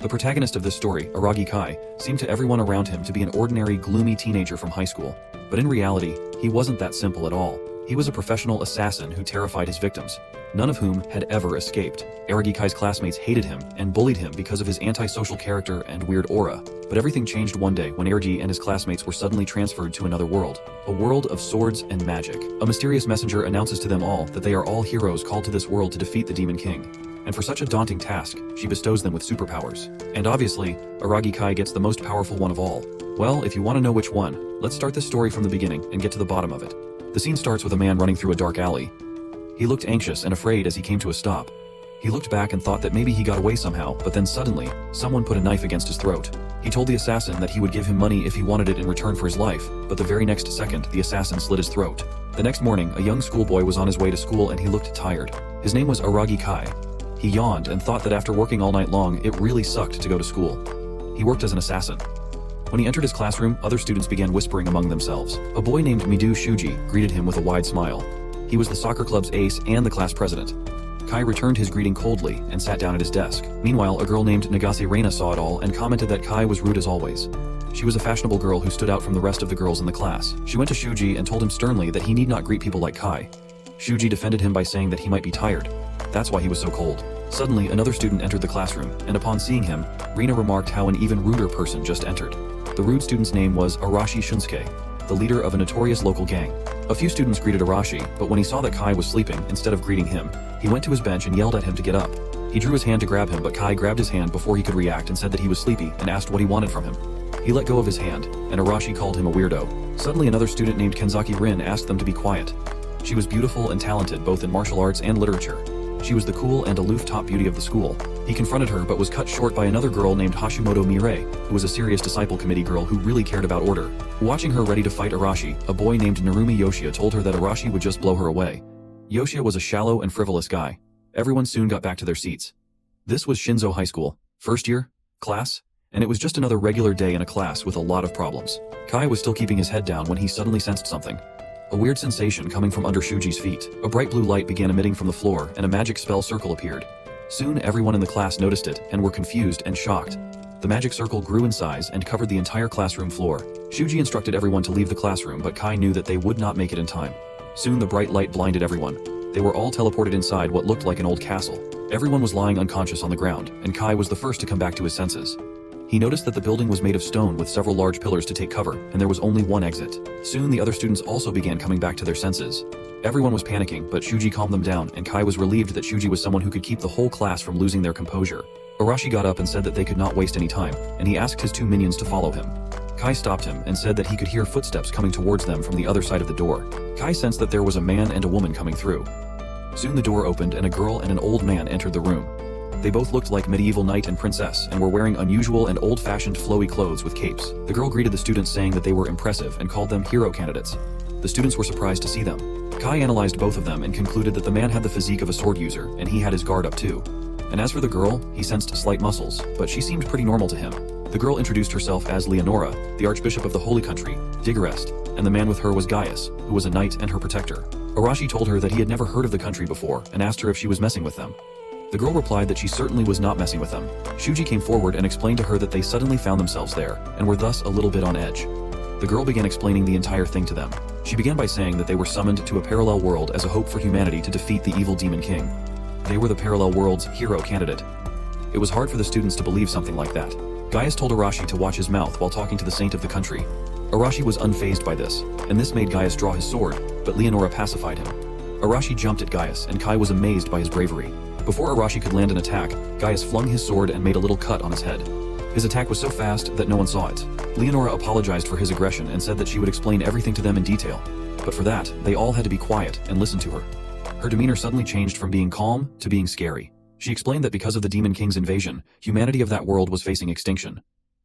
The protagonist of this story, Aragi Kai, seemed to everyone around him to be an ordinary, gloomy teenager from high school. But in reality, he wasn't that simple at all. He was a professional assassin who terrified his victims, none of whom had ever escaped. Aragi Kai's classmates hated him and bullied him because of his antisocial character and weird aura. But everything changed one day when Aragi and his classmates were suddenly transferred to another world, a world of swords and magic. A mysterious messenger announces to them all that they are all heroes called to this world to defeat the Demon King. And for such a daunting task, she bestows them with superpowers. And obviously, Aragi Kai gets the most powerful one of all. Well, if you want to know which one, let's start this story from the beginning and get to the bottom of it. The scene starts with a man running through a dark alley. He looked anxious and afraid as he came to a stop. He looked back and thought that maybe he got away somehow, but then suddenly, someone put a knife against his throat. He told the assassin that he would give him money if he wanted it in return for his life, but the very next second, the assassin slit his throat. The next morning, a young schoolboy was on his way to school and he looked tired. His name was Aragi Kai. He yawned and thought that after working all night long, it really sucked to go to school. He worked as an assassin. When he entered his classroom, other students began whispering among themselves. A boy named Midu Shuji greeted him with a wide smile. He was the soccer club's ace and the class president. Kai returned his greeting coldly and sat down at his desk. Meanwhile, a girl named Nagase Reina saw it all and commented that Kai was rude as always. She was a fashionable girl who stood out from the rest of the girls in the class. She went to Shuji and told him sternly that he need not greet people like Kai. Shuji defended him by saying that he might be tired. That's why he was so cold. Suddenly, another student entered the classroom, and upon seeing him, Rina remarked how an even ruder person just entered. The rude student's name was Arashi Shunsuke, the leader of a notorious local gang. A few students greeted Arashi, but when he saw that Kai was sleeping, instead of greeting him, he went to his bench and yelled at him to get up. He drew his hand to grab him, but Kai grabbed his hand before he could react and said that he was sleepy and asked what he wanted from him. He let go of his hand, and Arashi called him a weirdo. Suddenly another student named Kenzaki Rin asked them to be quiet. She was beautiful and talented both in martial arts and literature. She was the cool and aloof top beauty of the school. He confronted her but was cut short by another girl named Hashimoto Mirei, who was a serious disciple committee girl who really cared about order. Watching her ready to fight Arashi, a boy named Narumi Yoshia told her that Arashi would just blow her away. Yoshia was a shallow and frivolous guy. Everyone soon got back to their seats. This was Shinzo High School, first year, class, and it was just another regular day in a class with a lot of problems. Kai was still keeping his head down when he suddenly sensed something. A weird sensation coming from under Shuji's feet. A bright blue light began emitting from the floor and a magic spell circle appeared. Soon everyone in the class noticed it and were confused and shocked. The magic circle grew in size and covered the entire classroom floor. Shuji instructed everyone to leave the classroom, but Kai knew that they would not make it in time. Soon the bright light blinded everyone. They were all teleported inside what looked like an old castle. Everyone was lying unconscious on the ground, and Kai was the first to come back to his senses. He noticed that the building was made of stone with several large pillars to take cover, and there was only one exit. Soon the other students also began coming back to their senses. Everyone was panicking, but Shuji calmed them down, and Kai was relieved that Shuji was someone who could keep the whole class from losing their composure. Arashi got up and said that they could not waste any time, and he asked his two minions to follow him. Kai stopped him and said that he could hear footsteps coming towards them from the other side of the door. Kai sensed that there was a man and a woman coming through. Soon the door opened and a girl and an old man entered the room. They both looked like medieval knight and princess and were wearing unusual and old-fashioned flowy clothes with capes. The girl greeted the students saying that they were impressive and called them hero candidates. The students were surprised to see them. Kai analyzed both of them and concluded that the man had the physique of a sword user and he had his guard up too. And as for the girl, he sensed slight muscles, but she seemed pretty normal to him. The girl introduced herself as Leonora, the Archbishop of the Holy Country, deadliest, and the man with her was Gaius, who was a knight and her protector. Arashi told her that he had never heard of the country before and asked her if she was messing with them. The girl replied that she certainly was not messing with them. Shuji came forward and explained to her that they suddenly found themselves there, and were thus a little bit on edge. The girl began explaining the entire thing to them. She began by saying that they were summoned to a parallel world as a hope for humanity to defeat the evil Demon King. They were the parallel world's hero candidate. It was hard for the students to believe something like that. Gaius told Arashi to watch his mouth while talking to the saint of the country. Arashi was unfazed by this, and this made Gaius draw his sword, but Leonora pacified him. Arashi jumped at Gaius, and Kai was amazed by his bravery. Before Arashi could land an attack, Gaius flung his sword and made a little cut on his head. His attack was so fast that no one saw it. Leonora apologized for his aggression and said that she would explain everything to them in detail. But for that, they all had to be quiet and listen to her. Her demeanor suddenly changed from being calm to being scary. She explained that because of the Demon King's invasion, humanity of that world was facing extinction.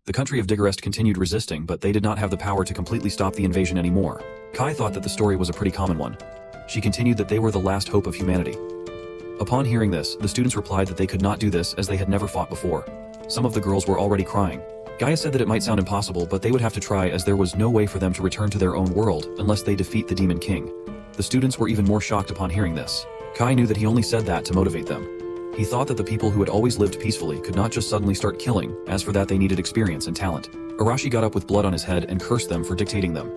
The country of deadliest continued resisting, but they did not have the power to completely stop the invasion anymore. Kai thought that the story was a pretty common one. She continued that they were the last hope of humanity. Upon hearing this, the students replied that they could not do this as they had never fought before. Some of the girls were already crying. Gaius said that it might sound impossible, but they would have to try as there was no way for them to return to their own world unless they defeat the Demon King. The students were even more shocked upon hearing this. Kai knew that he only said that to motivate them. He thought that the people who had always lived peacefully could not just suddenly start killing. As for that, they needed experience and talent. Arashi got up with blood on his head and cursed them for dictating them.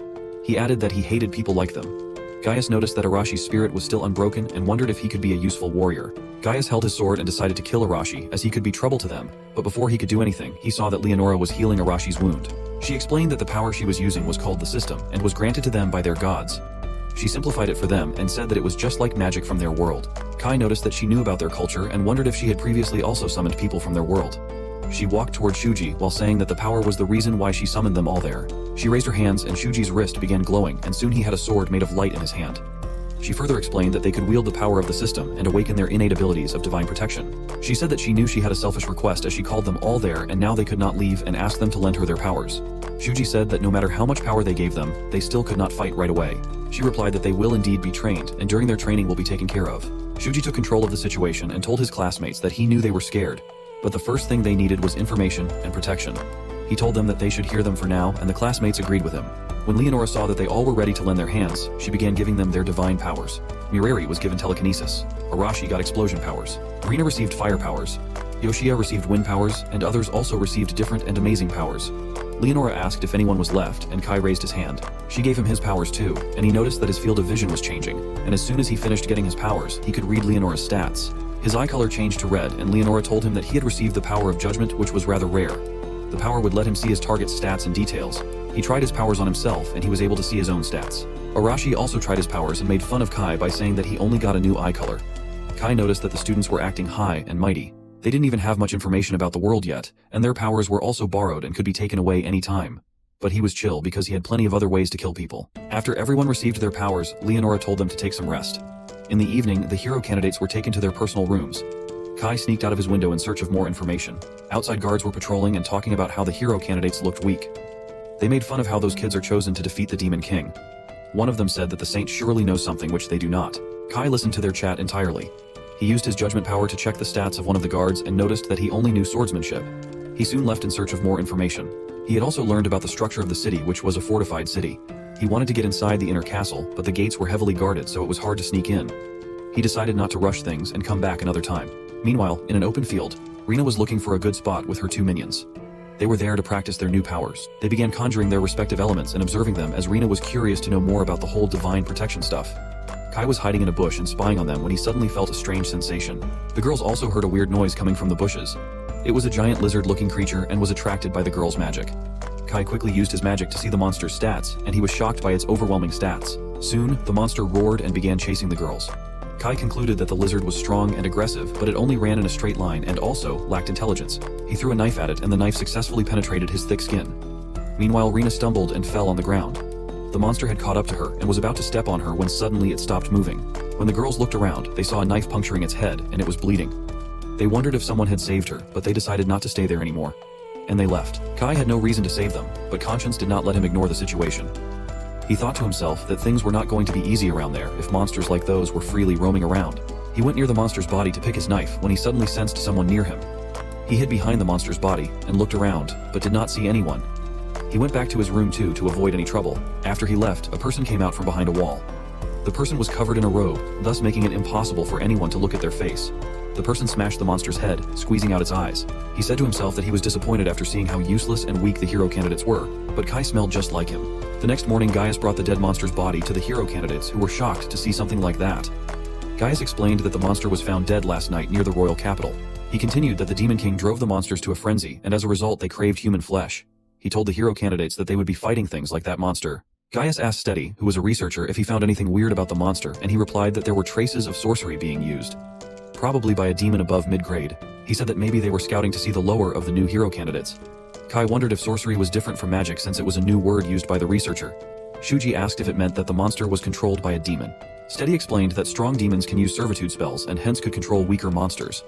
He added that he hated people like them. Gaius noticed that Arashi's spirit was still unbroken and wondered if he could be a useful warrior. Gaius held his sword and decided to kill Arashi, as he could be trouble to them, but before he could do anything, he saw that Leonora was healing Arashi's wound. She explained that the power she was using was called the system and was granted to them by their gods. She simplified it for them and said that it was just like magic from their world. Kai noticed that she knew about their culture and wondered if she had previously also summoned people from their world. She walked toward Shuji while saying that the power was the reason why she summoned them all there. She raised her hands and Shuji's wrist began glowing, and soon he had a sword made of light in his hand. She further explained that they could wield the power of the system and awaken their innate abilities of divine protection. She said that she knew she had a selfish request as she called them all there and now they could not leave, and asked them to lend her their powers. Shuji said that no matter how much power they gave them, they still could not fight right away. She replied that they will indeed be trained, and during their training will be taken care of. Shuji took control of the situation and told his classmates that he knew they were scared, but the first thing they needed was information and protection. He told them that they should hear them for now, and the classmates agreed with him. When Leonora saw that they all were ready to lend their hands, she began giving them their divine powers. Mireri was given telekinesis. Arashi got explosion powers. Rina received fire powers. Yoshia received wind powers, and others also received different and amazing powers. Leonora asked if anyone was left, and Kai raised his hand. She gave him his powers too, and he noticed that his field of vision was changing, and as soon as he finished getting his powers, he could read Leonora's stats. His eye color changed to red, and Leonora told him that he had received the power of judgment, which was rather rare. The power would let him see his target's stats and details. He tried his powers on himself, and he was able to see his own stats. Arashi also tried his powers and made fun of Kai by saying that he only got a new eye color. Kai noticed that the students were acting high and mighty. They didn't even have much information about the world yet, and their powers were also borrowed and could be taken away any time. But he was chill because he had plenty of other ways to kill people. After everyone received their powers, Leonora told them to take some rest. In the evening, the hero candidates were taken to their personal rooms. Kai sneaked out of his window in search of more information. Outside guards were patrolling and talking about how the hero candidates looked weak. They made fun of how those kids are chosen to defeat the Demon King. One of them said that the saint surely knows something which they do not. Kai listened to their chat entirely. He used his judgment power to check the stats of one of the guards and noticed that he only knew swordsmanship. He soon left in search of more information. He had also learned about the structure of the city, which was a fortified city. He wanted to get inside the inner castle, but the gates were heavily guarded, so it was hard to sneak in. He decided not to rush things and come back another time. Meanwhile, in an open field, Rina was looking for a good spot with her two minions. They were there to practice their new powers. They began conjuring their respective elements and observing them as Rina was curious to know more about the whole divine protection stuff. Kai was hiding in a bush and spying on them when he suddenly felt a strange sensation. The girls also heard a weird noise coming from the bushes. It was a giant lizard-looking creature and was attracted by the girls' magic. Kai quickly used his magic to see the monster's stats, and he was shocked by its overwhelming stats. Soon, the monster roared and began chasing the girls. Kai concluded that the lizard was strong and aggressive, but it only ran in a straight line and also lacked intelligence. He threw a knife at it and the knife successfully penetrated his thick skin. Meanwhile, Rina stumbled and fell on the ground. The monster had caught up to her and was about to step on her when suddenly it stopped moving. When the girls looked around, they saw a knife puncturing its head and it was bleeding. They wondered if someone had saved her, but they decided not to stay there anymore. And they left. Kai had no reason to save them, but conscience did not let him ignore the situation. He thought to himself that things were not going to be easy around there if monsters like those were freely roaming around. He went near the monster's body to pick his knife when he suddenly sensed someone near him. He hid behind the monster's body and looked around, but did not see anyone. He went back to his room too to avoid any trouble. After he left, a person came out from behind a wall. The person was covered in a robe, thus making it impossible for anyone to look at their face. The person smashed the monster's head, squeezing out its eyes. He said to himself that he was disappointed after seeing how useless and weak the hero candidates were, but Kai smelled just like him. The next morning, Gaius brought the dead monster's body to the hero candidates, who were shocked to see something like that. Gaius explained that the monster was found dead last night near the royal capital. He continued that the Demon King drove the monsters to a frenzy, and as a result they craved human flesh. He told the hero candidates that they would be fighting things like that monster. Gaius asked Steady, who was a researcher, if he found anything weird about the monster, and he replied that there were traces of sorcery being used. Probably by a demon above mid-grade. He said that maybe they were scouting to see the lower of the new hero candidates. Kai wondered if sorcery was different from magic since it was a new word used by the researcher. Shuji asked if it meant that the monster was controlled by a demon. Steady explained that strong demons can use servitude spells and hence could control weaker monsters.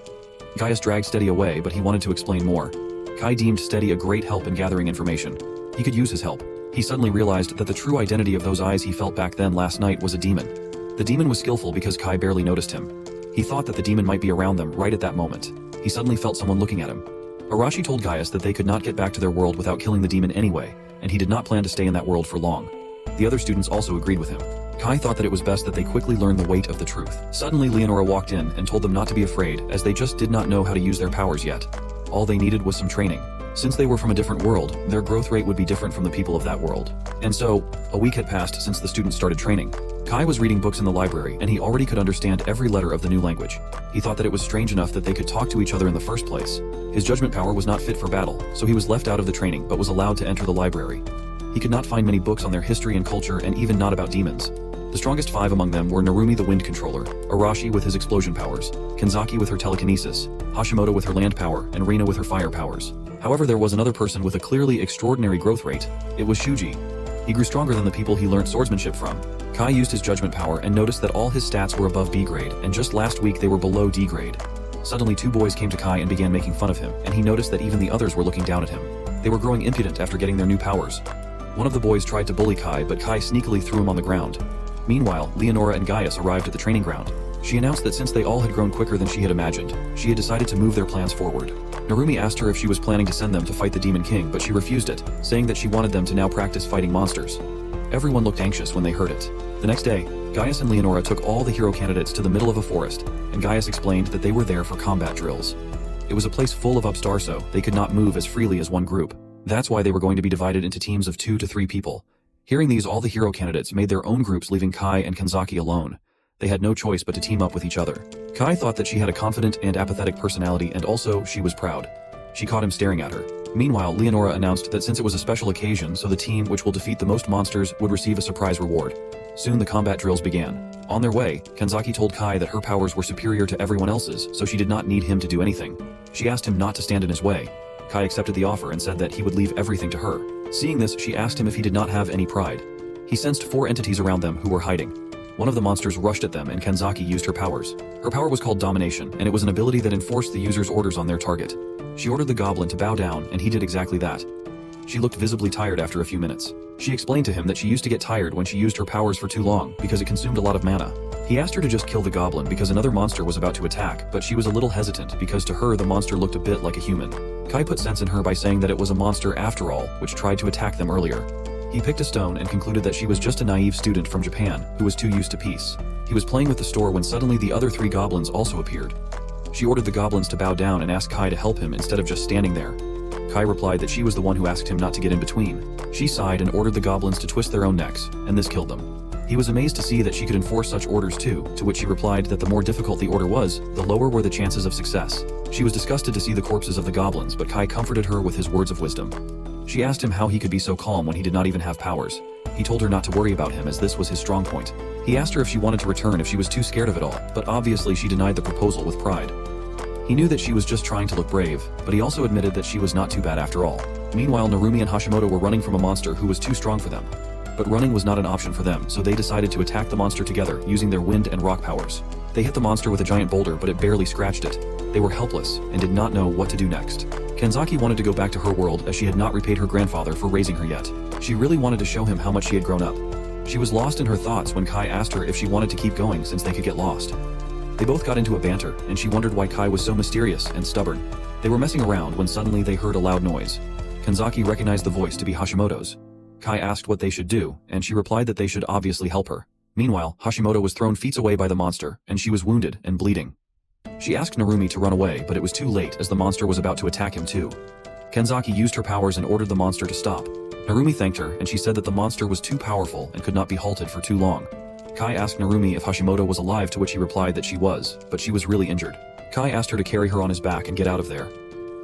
Gaius dragged Steady away, but he wanted to explain more. Kai deemed Steady a great help in gathering information. He could use his help. He suddenly realized that the true identity of those eyes he felt back then last night was a demon. The demon was skillful because Kai barely noticed him. He thought that the demon might be around them right at that moment. He suddenly felt someone looking at him. Arashi told Gaius that they could not get back to their world without killing the demon anyway, and he did not plan to stay in that world for long. The other students also agreed with him. Kai thought that it was best that they quickly learn the weight of the truth. Suddenly Leonora walked in and told them not to be afraid, as they just did not know how to use their powers yet. All they needed was some training. Since they were from a different world, their growth rate would be different from the people of that world. And so, a week had passed since the students started training. Kai was reading books in the library, and he already could understand every letter of the new language. He thought that it was strange enough that they could talk to each other in the first place. His judgment power was not fit for battle, so he was left out of the training but was allowed to enter the library. He could not find many books on their history and culture, and even not about demons. The strongest 5 among them were Narumi the Wind Controller, Arashi with his explosion powers, Kanzaki with her telekinesis, Hashimoto with her land power, and Reina with her fire powers. However, there was another person with a clearly extraordinary growth rate. It was Shuji. He grew stronger than the people he learned swordsmanship from. Kai used his judgment power and noticed that all his stats were above B grade, and just last week they were below D grade. Suddenly 2 boys came to Kai and began making fun of him, and he noticed that even the others were looking down at him. They were growing impudent after getting their new powers. One of the boys tried to bully Kai, but Kai sneakily threw him on the ground. Meanwhile, Leonora and Gaius arrived at the training ground. She announced that since they all had grown quicker than she had imagined, she had decided to move their plans forward. Narumi asked her if she was planning to send them to fight the Demon King, but she refused it, saying that she wanted them to now practice fighting monsters. Everyone looked anxious when they heard it. The next day, Gaius and Leonora took all the hero candidates to the middle of a forest, and Gaius explained that they were there for combat drills. It was a place full of upstars, so they could not move as freely as one group. That's why they were going to be divided into teams of 2 to 3 people. Hearing these, all the hero candidates made their own groups, leaving Kai and Kanzaki alone. They had no choice but to team up with each other. Kai thought that she had a confident and apathetic personality, and also she was proud. She caught him staring at her. Meanwhile, Leonora announced that since it was a special occasion, so the team which will defeat the most monsters would receive a surprise reward. Soon the combat drills began. On their way, Kanzaki told Kai that her powers were superior to everyone else's, so she did not need him to do anything. She asked him not to stand in his way. Kai accepted the offer and said that he would leave everything to her. Seeing this, she asked him if he did not have any pride. He sensed 4 entities around them who were hiding. One of the monsters rushed at them, and Kanzaki used her powers. Her power was called Domination, and it was an ability that enforced the user's orders on their target. She ordered the goblin to bow down, and he did exactly that. She looked visibly tired after a few minutes. She explained to him that she used to get tired when she used her powers for too long, because it consumed a lot of mana. He asked her to just kill the goblin because another monster was about to attack, but she was a little hesitant because to her the monster looked a bit like a human. Kai put sense in her by saying that it was a monster after all, which tried to attack them earlier. He picked a stone and concluded that she was just a naive student from Japan, who was too used to peace. He was playing with the store when suddenly the other 3 goblins also appeared. She ordered the goblins to bow down and asked Kai to help him instead of just standing there. Kai replied that she was the one who asked him not to get in between. She sighed and ordered the goblins to twist their own necks, and this killed them. He was amazed to see that she could enforce such orders too, to which she replied that the more difficult the order was, the lower were the chances of success. She was disgusted to see the corpses of the goblins, but Kai comforted her with his words of wisdom. She asked him how he could be so calm when he did not even have powers. He told her not to worry about him as this was his strong point. He asked her if she wanted to return if she was too scared of it all, but obviously she denied the proposal with pride. He knew that she was just trying to look brave, but he also admitted that she was not too bad after all. Meanwhile, Narumi and Hashimoto were running from a monster who was too strong for them. But running was not an option for them, so they decided to attack the monster together using their wind and rock powers. They hit the monster with a giant boulder, but it barely scratched it. They were helpless and did not know what to do next. Kanzaki wanted to go back to her world as she had not repaid her grandfather for raising her yet. She really wanted to show him how much she had grown up. She was lost in her thoughts when Kai asked her if she wanted to keep going since they could get lost. They both got into a banter, and she wondered why Kai was so mysterious and stubborn. They were messing around when suddenly they heard a loud noise. Kanzaki recognized the voice to be Hashimoto's. Kai asked what they should do, and she replied that they should obviously help her. Meanwhile, Hashimoto was thrown feet away by the monster, and she was wounded and bleeding. She asked Narumi to run away, but it was too late as the monster was about to attack him too. Kanzaki used her powers and ordered the monster to stop. Narumi thanked her, and she said that the monster was too powerful and could not be halted for too long. Kai asked Narumi if Hashimoto was alive, to which he replied that she was, but she was really injured. Kai asked her to carry her on his back and get out of there.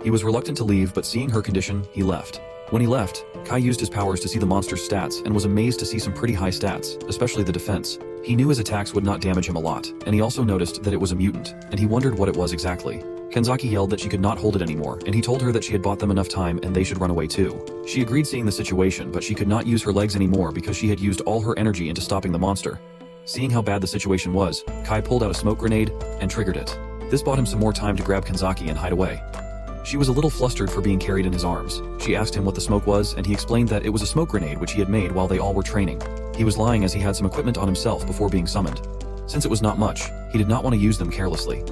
He was reluctant to leave, but seeing her condition, he left. When he left, Kai used his powers to see the monster's stats and was amazed to see some pretty high stats, especially the defense. He knew his attacks would not damage him a lot, and he also noticed that it was a mutant, and he wondered what it was exactly. Kanzaki yelled that she could not hold it anymore, and he told her that she had bought them enough time and they should run away too. She agreed, seeing the situation, but she could not use her legs anymore because she had used all her energy into stopping the monster. Seeing how bad the situation was, Kai pulled out a smoke grenade and triggered it. This bought him some more time to grab Kanzaki and hide away. She was a little flustered for being carried in his arms. She asked him what the smoke was, and he explained that it was a smoke grenade which he had made while they all were training. He was lying as he had some equipment on himself before being summoned. Since it was not much, he did not want to use them carelessly.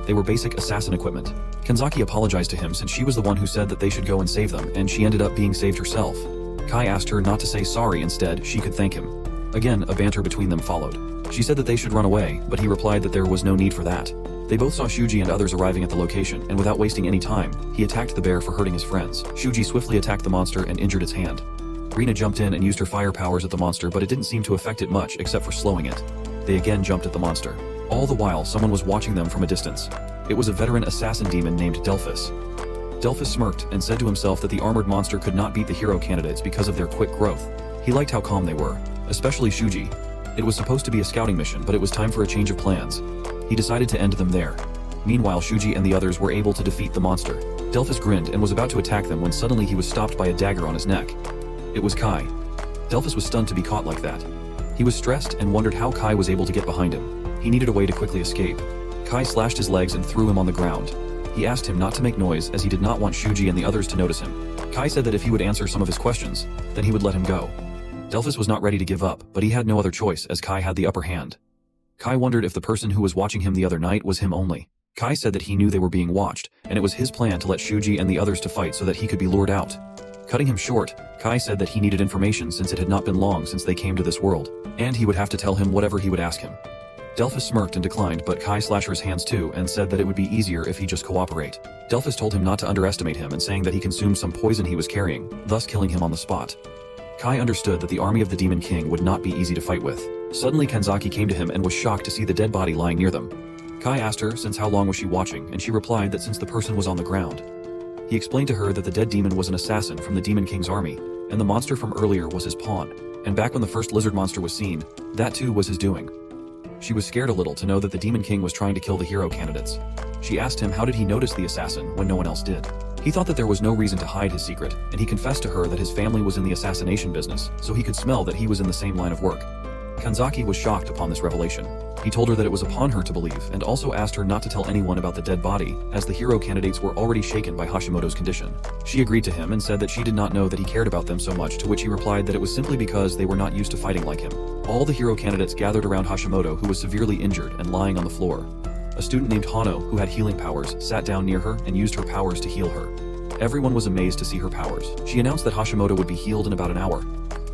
They were basic assassin equipment. Kanzaki apologized to him since she was the one who said that they should go and save them, and she ended up being saved herself. Kai asked her not to say sorry, instead she could thank him. Again, a banter between them followed. She said that they should run away, but he replied that there was no need for that. They both saw Shuji and others arriving at the location, and without wasting any time, he attacked the bear for hurting his friends. Shuji swiftly attacked the monster and injured its hand. Rina jumped in and used her fire powers at the monster, but it didn't seem to affect it much except for slowing it. They again jumped at the monster. All the while, someone was watching them from a distance. It was a veteran assassin demon named Delphus. Delphus smirked and said to himself that the armored monster could not beat the hero candidates because of their quick growth. He liked how calm they were, especially Shuji. It was supposed to be a scouting mission, but it was time for a change of plans. He decided to end them there. Meanwhile, Shuji and the others were able to defeat the monster. Delphus grinned and was about to attack them when suddenly he was stopped by a dagger on his neck. It was Kai. Delphus was stunned to be caught like that. He was stressed and wondered how Kai was able to get behind him. He needed a way to quickly escape. Kai slashed his legs and threw him on the ground. He asked him not to make noise as he did not want Shuji and the others to notice him. Kai said that if he would answer some of his questions, then he would let him go. Delphus was not ready to give up, but he had no other choice as Kai had the upper hand. Kai wondered if the person who was watching him the other night was him only. Kai said that he knew they were being watched, and it was his plan to let Shuji and the others to fight so that he could be lured out. Cutting him short, Kai said that he needed information since it had not been long since they came to this world, and he would have to tell him whatever he would ask him. Delphus smirked and declined, but Kai slashed his hands too and said that it would be easier if he just cooperate. Delphus told him not to underestimate him and saying that he consumed some poison he was carrying, thus killing him on the spot. Kai understood that the army of the Demon King would not be easy to fight with. Suddenly Kanzaki came to him and was shocked to see the dead body lying near them. Kai asked her since how long was she watching, and she replied that since the person was on the ground. He explained to her that the dead demon was an assassin from the Demon King's army, and the monster from earlier was his pawn. And back when the first lizard monster was seen, that too was his doing. She was scared a little to know that the Demon King was trying to kill the hero candidates. She asked him how did he notice the assassin when no one else did. He thought that there was no reason to hide his secret, and he confessed to her that his family was in the assassination business, so he could smell that he was in the same line of work. Kanzaki was shocked upon this revelation. He told her that it was upon her to believe, and also asked her not to tell anyone about the dead body, as the hero candidates were already shaken by Hashimoto's condition. She agreed to him and said that she did not know that he cared about them so much, to which he replied that it was simply because they were not used to fighting like him. All the hero candidates gathered around Hashimoto, who was severely injured and lying on the floor. A student named Hano, who had healing powers, sat down near her and used her powers to heal her. Everyone was amazed to see her powers. She announced that Hashimoto would be healed in about an hour.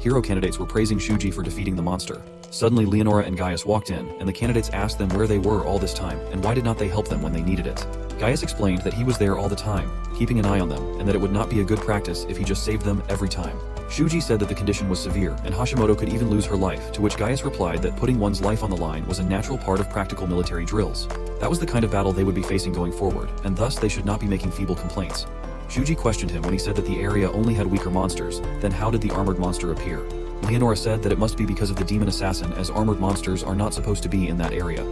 Hero candidates were praising Shuji for defeating the monster. Suddenly Leonora and Gaius walked in, and the candidates asked them where they were all this time, and why did not they help them when they needed it. Gaius explained that he was there all the time, keeping an eye on them, and that it would not be a good practice if he just saved them every time. Shuji said that the condition was severe, and Hashimoto could even lose her life, to which Gaius replied that putting one's life on the line was a natural part of practical military drills. That was the kind of battle they would be facing going forward, and thus they should not be making feeble complaints. Shuji questioned him when he said that the area only had weaker monsters, then how did the armored monster appear? Leonora said that it must be because of the demon assassin, as armored monsters are not supposed to be in that area.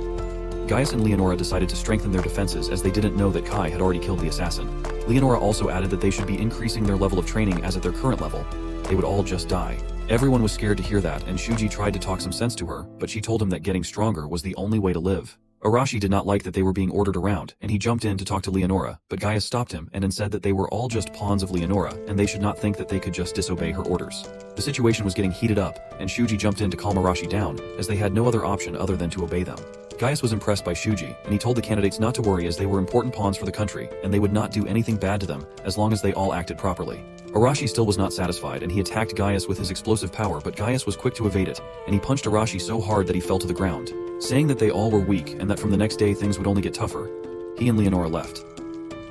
Gaius and Leonora decided to strengthen their defenses as they didn't know that Kai had already killed the assassin. Leonora also added that they should be increasing their level of training, as at their current level, they would all just die. Everyone was scared to hear that, and Shuji tried to talk some sense to her, but she told him that getting stronger was the only way to live. Arashi did not like that they were being ordered around, and he jumped in to talk to Leonora, but Gaius stopped him and said that they were all just pawns of Leonora, and they should not think that they could just disobey her orders. The situation was getting heated up, and Shuji jumped in to calm Arashi down, as they had no other option other than to obey them. Gaius was impressed by Shuji, and he told the candidates not to worry as they were important pawns for the country, and they would not do anything bad to them, as long as they all acted properly. Arashi still was not satisfied, and he attacked Gaius with his explosive power, but Gaius was quick to evade it, and he punched Arashi so hard that he fell to the ground. Saying that they all were weak and that from the next day things would only get tougher, he and Leonora left.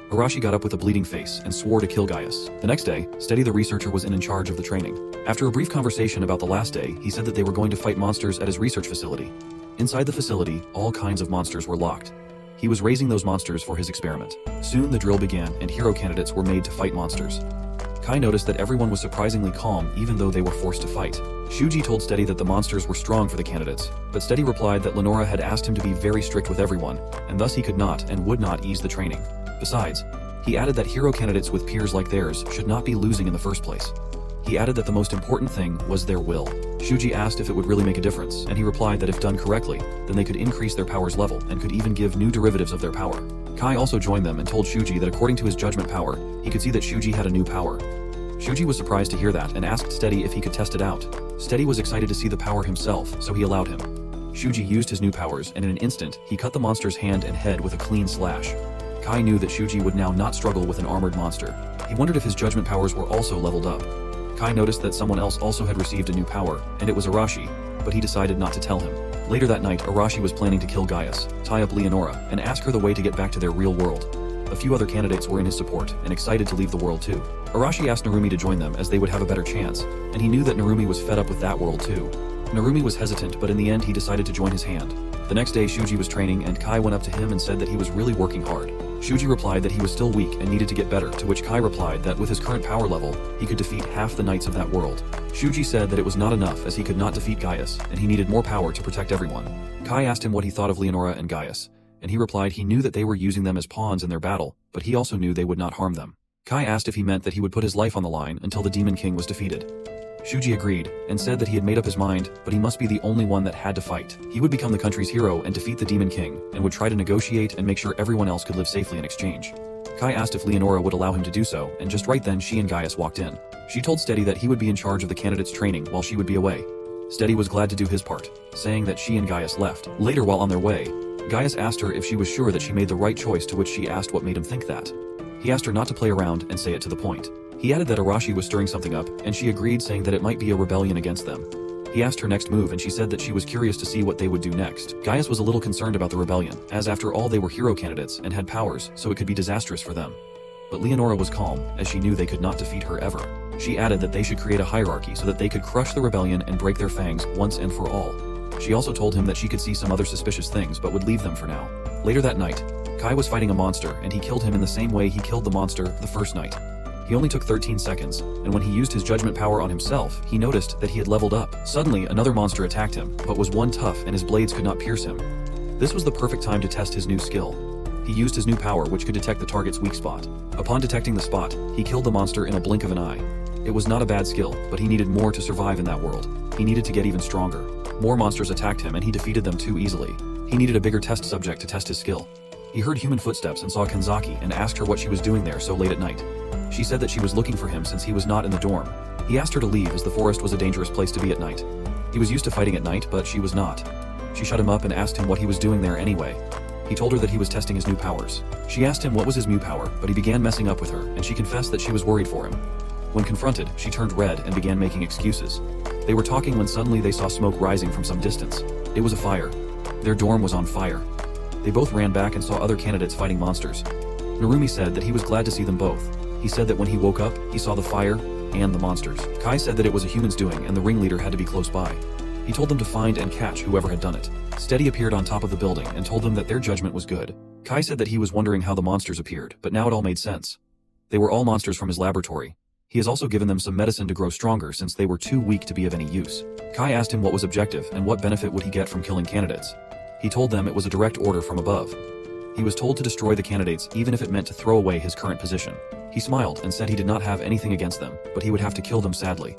Arashi got up with a bleeding face and swore to kill Gaius. The next day, Steady the researcher was in charge of the training. After a brief conversation about the last day, he said that they were going to fight monsters at his research facility. Inside the facility, all kinds of monsters were locked. He was raising those monsters for his experiment. Soon the drill began and hero candidates were made to fight monsters. Kai noticed that everyone was surprisingly calm even though they were forced to fight. Shuji told Steady that the monsters were strong for the candidates, but Steady replied that Lenora had asked him to be very strict with everyone, and thus he could not and would not ease the training. Besides, he added that hero candidates with peers like theirs should not be losing in the first place. He added that the most important thing was their will. Shuji asked if it would really make a difference, and he replied that if done correctly, then they could increase their power's level and could even give new derivatives of their power. Kai also joined them and told Shuji that according to his judgment power, he could see that Shuji had a new power. Shuji was surprised to hear that and asked Steady if he could test it out. Steady was excited to see the power himself, so he allowed him. Shuji used his new powers, and in an instant, he cut the monster's hand and head with a clean slash. Kai knew that Shuji would now not struggle with an armored monster. He wondered if his judgment powers were also leveled up. Kai noticed that someone else also had received a new power, and it was Arashi. but he decided not to tell him. Later that night, Arashi was planning to kill Gaius, tie up Leonora, and ask her the way to get back to their real world. A few other candidates were in his support, and excited to leave the world too. Arashi asked Narumi to join them as they would have a better chance, and he knew that Narumi was fed up with that world too. Narumi was hesitant, but in the end he decided to join his hand. The next day Shuji was training and Kai went up to him and said that he was really working hard. Shuji replied that he was still weak and needed to get better, to which Kai replied that with his current power level, he could defeat half the knights of that world. Shuji said that it was not enough as he could not defeat Gaius, and he needed more power to protect everyone. Kai asked him what he thought of Leonora and Gaius, and he replied he knew that they were using them as pawns in their battle, but he also knew they would not harm them. Kai asked if he meant that he would put his life on the line until the Demon King was defeated. Shuji agreed, and said that he had made up his mind, but he must be the only one that had to fight. He would become the country's hero and defeat the Demon King, and would try to negotiate and make sure everyone else could live safely in exchange. Kai asked if Leonora would allow him to do so, and just right then she and Gaius walked in. She told Steady that he would be in charge of the candidates' training while she would be away. Steady was glad to do his part, saying that she and Gaius left. Later, while on their way, Gaius asked her if she was sure that she made the right choice, to which she asked what made him think that. He asked her not to play around and say it to the point. He added that Arashi was stirring something up, and she agreed, saying that it might be a rebellion against them. He asked her next move, and she said that she was curious to see what they would do next. Gaius was a little concerned about the rebellion, as after all they were hero candidates and had powers, so it could be disastrous for them. But Leonora was calm, as she knew they could not defeat her ever. She added that they should create a hierarchy so that they could crush the rebellion and break their fangs once and for all. She also told him that she could see some other suspicious things but would leave them for now. Later that night, Kai was fighting a monster, and he killed him in the same way he killed the monster the first night. He only took 13 seconds, and when he used his judgment power on himself, he noticed that he had leveled up. Suddenly, another monster attacked him, but was one tough and his blades could not pierce him. This was the perfect time to test his new skill. He used his new power, which could detect the target's weak spot. Upon detecting the spot, he killed the monster in a blink of an eye. It was not a bad skill, but he needed more to survive in that world. He needed to get even stronger. More monsters attacked him and he defeated them too easily. He needed a bigger test subject to test his skill. He heard human footsteps and saw Kanzaki and asked her what she was doing there so late at night. She said that she was looking for him since he was not in the dorm. He asked her to leave as the forest was a dangerous place to be at night. He was used to fighting at night, but she was not. She shut him up and asked him what he was doing there anyway. He told her that he was testing his new powers. She asked him what was his new power, but he began messing up with her, and she confessed that she was worried for him. When confronted, she turned red and began making excuses. They were talking when suddenly they saw smoke rising from some distance. It was a fire. Their dorm was on fire. They both ran back and saw other candidates fighting monsters. Narumi said that he was glad to see them both. He said that when he woke up, he saw the fire and the monsters. Kai said that it was a human's doing and the ringleader had to be close by. He told them to find and catch whoever had done it. Steady appeared on top of the building and told them that their judgment was good. Kai said that he was wondering how the monsters appeared, but now it all made sense. They were all monsters from his laboratory. He has also given them some medicine to grow stronger since they were too weak to be of any use. Kai asked him what was objective and what benefit would he get from killing candidates. He told them it was a direct order from above. He was told to destroy the candidates even if it meant to throw away his current position. He smiled and said he did not have anything against them, but he would have to kill them sadly.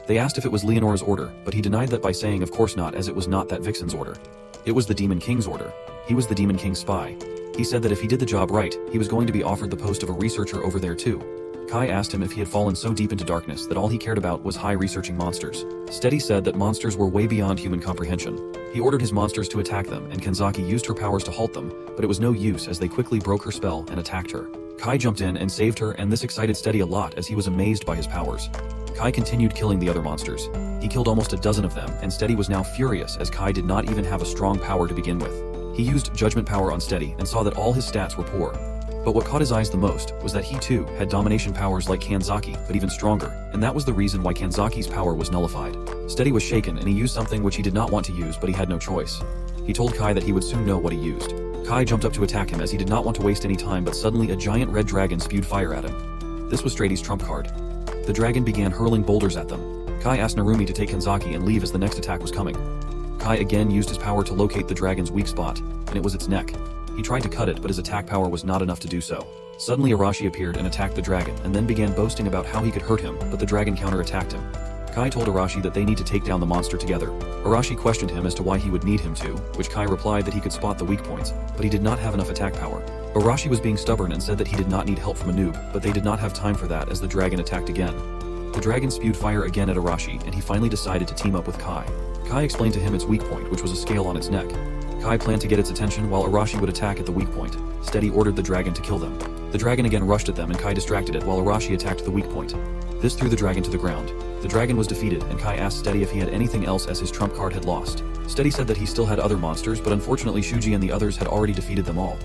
They asked if it was Leonora's order, but he denied that by saying of course not, as it was not that Vixen's order. It was the Demon King's order. He was the Demon King's spy. He said that if he did the job right, he was going to be offered the post of a researcher over there too. Kai asked him if he had fallen so deep into darkness that all he cared about was researching monsters. Steady said that monsters were way beyond human comprehension. He ordered his monsters to attack them, and Kanzaki used her powers to halt them, but it was no use as they quickly broke her spell and attacked her. Kai jumped in and saved her, and this excited Steady a lot as he was amazed by his powers. Kai continued killing the other monsters. He killed almost a dozen of them, and Steady was now furious as Kai did not even have a strong power to begin with. He used judgment power on Steady and saw that all his stats were poor. But what caught his eyes the most was that he too had domination powers like Kanzaki, but even stronger, and that was the reason why Kanzaki's power was nullified. Steady was shaken and he used something which he did not want to use, but he had no choice. He told Kai that he would soon know what he used. Kai jumped up to attack him as he did not want to waste any time, but suddenly a giant red dragon spewed fire at him. This was Strady's trump card. The dragon began hurling boulders at them. Kai asked Narumi to take Kanzaki and leave as the next attack was coming. Kai again used his power to locate the dragon's weak spot, and it was its neck. He tried to cut it, but his attack power was not enough to do so. Suddenly Arashi appeared and attacked the dragon, and then began boasting about how he could hurt him, but the dragon counterattacked him. Kai told Arashi that they need to take down the monster together. Arashi questioned him as to why he would need him to, which Kai replied that he could spot the weak points, but he did not have enough attack power. Arashi was being stubborn and said that he did not need help from a noob, but they did not have time for that as the dragon attacked again. The dragon spewed fire again at Arashi, and he finally decided to team up with Kai. Kai explained to him its weak point, which was a scale on its neck. Kai planned to get its attention while Arashi would attack at the weak point. Steady ordered the dragon to kill them. The dragon again rushed at them and Kai distracted it while Arashi attacked the weak point. This threw the dragon to the ground. The dragon was defeated, and Kai asked Steady if he had anything else as his trump card had lost. Steady said that he still had other monsters, but unfortunately Shuji and the others had already defeated them all.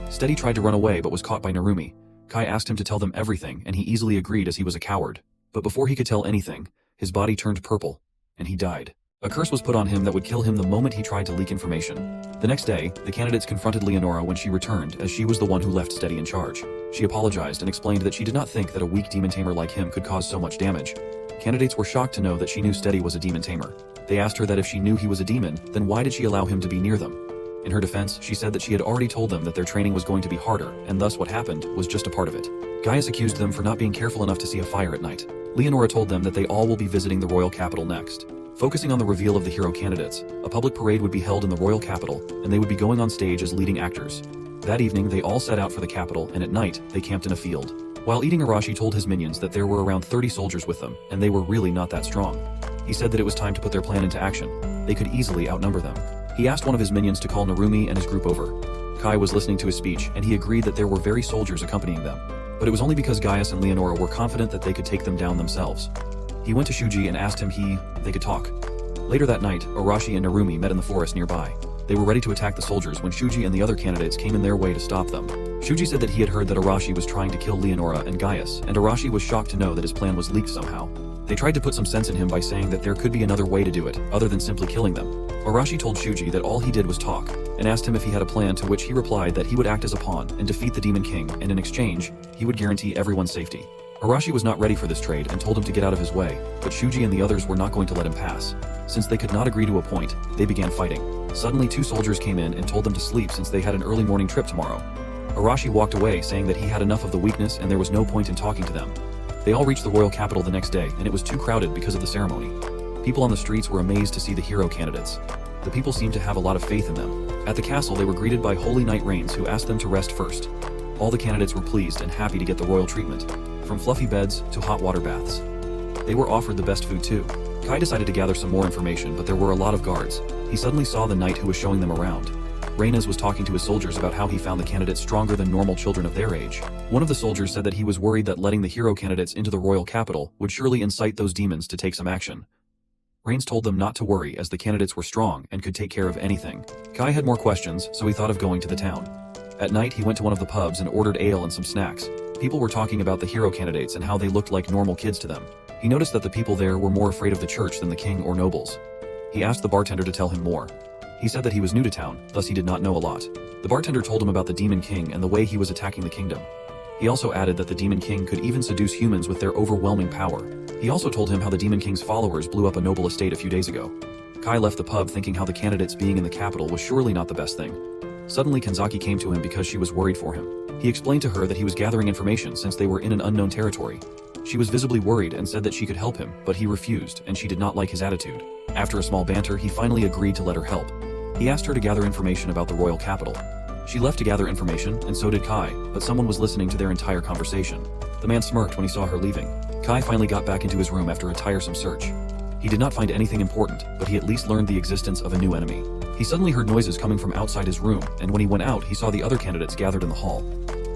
Steady tried to run away but was caught by Narumi. Kai asked him to tell them everything, and he easily agreed as he was a coward. But before he could tell anything, his body turned purple, and he died. A curse was put on him that would kill him the moment he tried to leak information. The next day, the candidates confronted Leonora when she returned, as she was the one who left Steady in charge. She apologized and explained that she did not think that a weak demon tamer like him could cause so much damage. Candidates were shocked to know that she knew Steady was a demon tamer. They asked her that if she knew he was a demon, then why did she allow him to be near them? In her defense, she said that she had already told them that their training was going to be harder, and thus what happened was just a part of it. Gaius accused them for not being careful enough to see a fire at night. Leonora told them that they all will be visiting the royal capital next. Focusing on the reveal of the hero candidates, a public parade would be held in the royal capital, and they would be going on stage as leading actors. That evening, they all set out for the capital, and at night, they camped in a field. While eating, Arashi told his minions that there were around 30 soldiers with them, and they were really not that strong. He said that it was time to put their plan into action. They could easily outnumber them. He asked one of his minions to call Narumi and his group over. Kai was listening to his speech, and he agreed that there were very soldiers accompanying them. But it was only because Gaius and Leonora were confident that they could take them down themselves. He went to Shuji and asked him they could talk. Later that night, Arashi and Narumi met in the forest nearby. They were ready to attack the soldiers when Shuji and the other candidates came in their way to stop them. Shuji said that he had heard that Arashi was trying to kill Leonora and Gaius, and Arashi was shocked to know that his plan was leaked somehow. They tried to put some sense in him by saying that there could be another way to do it, other than simply killing them. Arashi told Shuji that all he did was talk, and asked him if he had a plan, to which he replied that he would act as a pawn and defeat the Demon King, and in exchange, he would guarantee everyone's safety. Arashi was not ready for this trade and told him to get out of his way, but Shuji and the others were not going to let him pass. Since they could not agree to a point, they began fighting. Suddenly 2 soldiers came in and told them to sleep since they had an early morning trip tomorrow. Arashi walked away saying that he had enough of the weakness and there was no point in talking to them. They all reached the royal capital the next day, and it was too crowded because of the ceremony. People on the streets were amazed to see the hero candidates. The people seemed to have a lot of faith in them. At the castle, they were greeted by Holy Knight Rains, who asked them to rest first. All the candidates were pleased and happy to get the royal treatment, from fluffy beds to hot water baths. They were offered the best food too. Kai decided to gather some more information, but there were a lot of guards. He suddenly saw the knight who was showing them around. Reynes was talking to his soldiers about how he found the candidates stronger than normal children of their age. One of the soldiers said that he was worried that letting the hero candidates into the royal capital would surely incite those demons to take some action. Reynes told them not to worry, as the candidates were strong and could take care of anything. Kai had more questions, so he thought of going to the town. At night, he went to one of the pubs and ordered ale and some snacks. People were talking about the hero candidates and how they looked like normal kids to them. He noticed that the people there were more afraid of the church than the king or nobles. He asked the bartender to tell him more. He said that he was new to town, thus he did not know a lot. The bartender told him about the Demon King and the way he was attacking the kingdom. He also added that the Demon King could even seduce humans with their overwhelming power. He also told him how the Demon King's followers blew up a noble estate a few days ago. Kai left the pub thinking how the candidates being in the capital was surely not the best thing. Suddenly Kanzaki came to him because she was worried for him. He explained to her that he was gathering information since they were in an unknown territory. She was visibly worried and said that she could help him, but he refused, and she did not like his attitude. After a small banter, he finally agreed to let her help. He asked her to gather information about the royal capital. She left to gather information, and so did Kai, but someone was listening to their entire conversation. The man smirked when he saw her leaving. Kai finally got back into his room after a tiresome search. He did not find anything important, but he at least learned the existence of a new enemy. He suddenly heard noises coming from outside his room, and when he went out, he saw the other candidates gathered in the hall.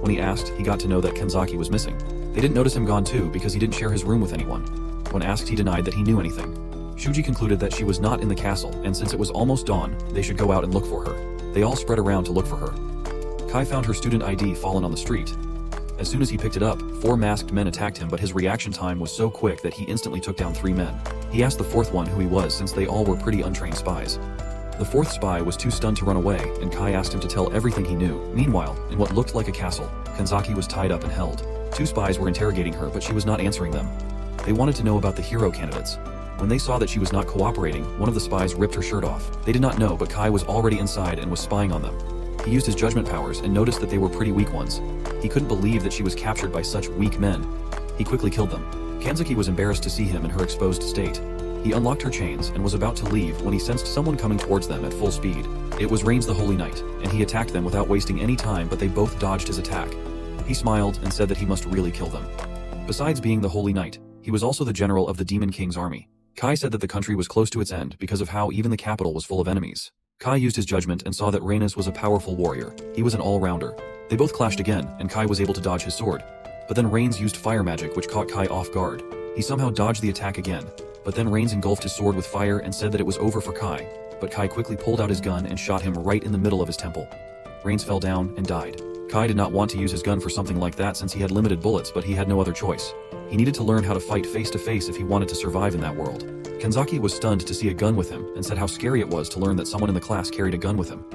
When he asked, he got to know that Kanzaki was missing. They didn't notice him gone too because he didn't share his room with anyone. When asked, he denied that he knew anything. Shuji concluded that she was not in the castle, and since it was almost dawn, they should go out and look for her. They all spread around to look for her. Kai found her student ID fallen on the street. As soon as he picked it up, 4 masked men attacked him, but his reaction time was so quick that he instantly took down 3 men. He asked the 4th one who he was, since they all were pretty untrained spies. The 4th spy was too stunned to run away, and Kai asked him to tell everything he knew. Meanwhile, in what looked like a castle, Kanzaki was tied up and held. 2 spies were interrogating her, but she was not answering them. They wanted to know about the hero candidates. When they saw that she was not cooperating, one of the spies ripped her shirt off. They did not know, but Kai was already inside and was spying on them. He used his judgment powers and noticed that they were pretty weak ones. He couldn't believe that she was captured by such weak men. He quickly killed them. Kanzaki was embarrassed to see him in her exposed state. He unlocked her chains and was about to leave when he sensed someone coming towards them at full speed. It was Rains the Holy Knight, and he attacked them without wasting any time, but they both dodged his attack. He smiled and said that he must really kill them. Besides being the Holy Knight, he was also the general of the Demon King's army. Kai said that the country was close to its end because of how even the capital was full of enemies. Kai used his judgment and saw that Reynes was a powerful warrior. He was an all-rounder. They both clashed again, and Kai was able to dodge his sword. But then Reynes used fire magic, which caught Kai off guard. He somehow dodged the attack again, but then Rains engulfed his sword with fire and said that it was over for Kai, but Kai quickly pulled out his gun and shot him right in the middle of his temple. Rains fell down and died. Kai did not want to use his gun for something like that since he had limited bullets, but he had no other choice. He needed to learn how to fight face to face if he wanted to survive in that world. Kanzaki was stunned to see a gun with him and said how scary it was to learn that someone in the class carried a gun with him.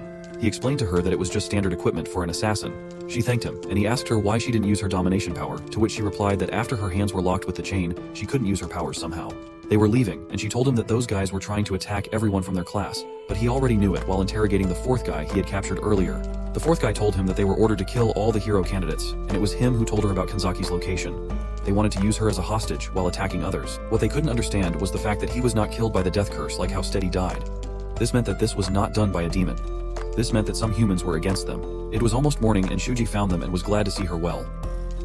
He explained to her that it was just standard equipment for an assassin. She thanked him, and he asked her why she didn't use her domination power, to which she replied that after her hands were locked with the chain, she couldn't use her powers somehow. They were leaving, and she told him that those guys were trying to attack everyone from their class, but he already knew it while interrogating the fourth guy he had captured earlier. The fourth guy told him that they were ordered to kill all the hero candidates, and it was him who told her about Kanzaki's location. They wanted to use her as a hostage while attacking others. What they couldn't understand was the fact that he was not killed by the death curse like how Steady died. This meant that this was not done by a demon. This meant that some humans were against them. It was almost morning and Shuji found them and was glad to see her well.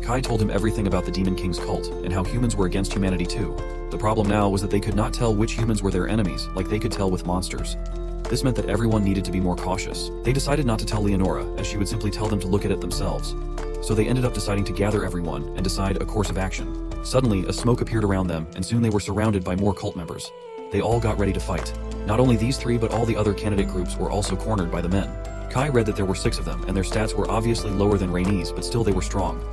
Kai told him everything about the Demon King's cult and how humans were against humanity too. The problem now was that they could not tell which humans were their enemies like they could tell with monsters. This meant that everyone needed to be more cautious. They decided not to tell Leonora, as she would simply tell them to look at it themselves. So they ended up deciding to gather everyone and decide a course of action. Suddenly, a smoke appeared around them and soon they were surrounded by more cult members. They all got ready to fight. Not only these three but all the other candidate groups were also cornered by the men. Kai read that there were 6 of them and their stats were obviously lower than Rainey's, but still they were strong.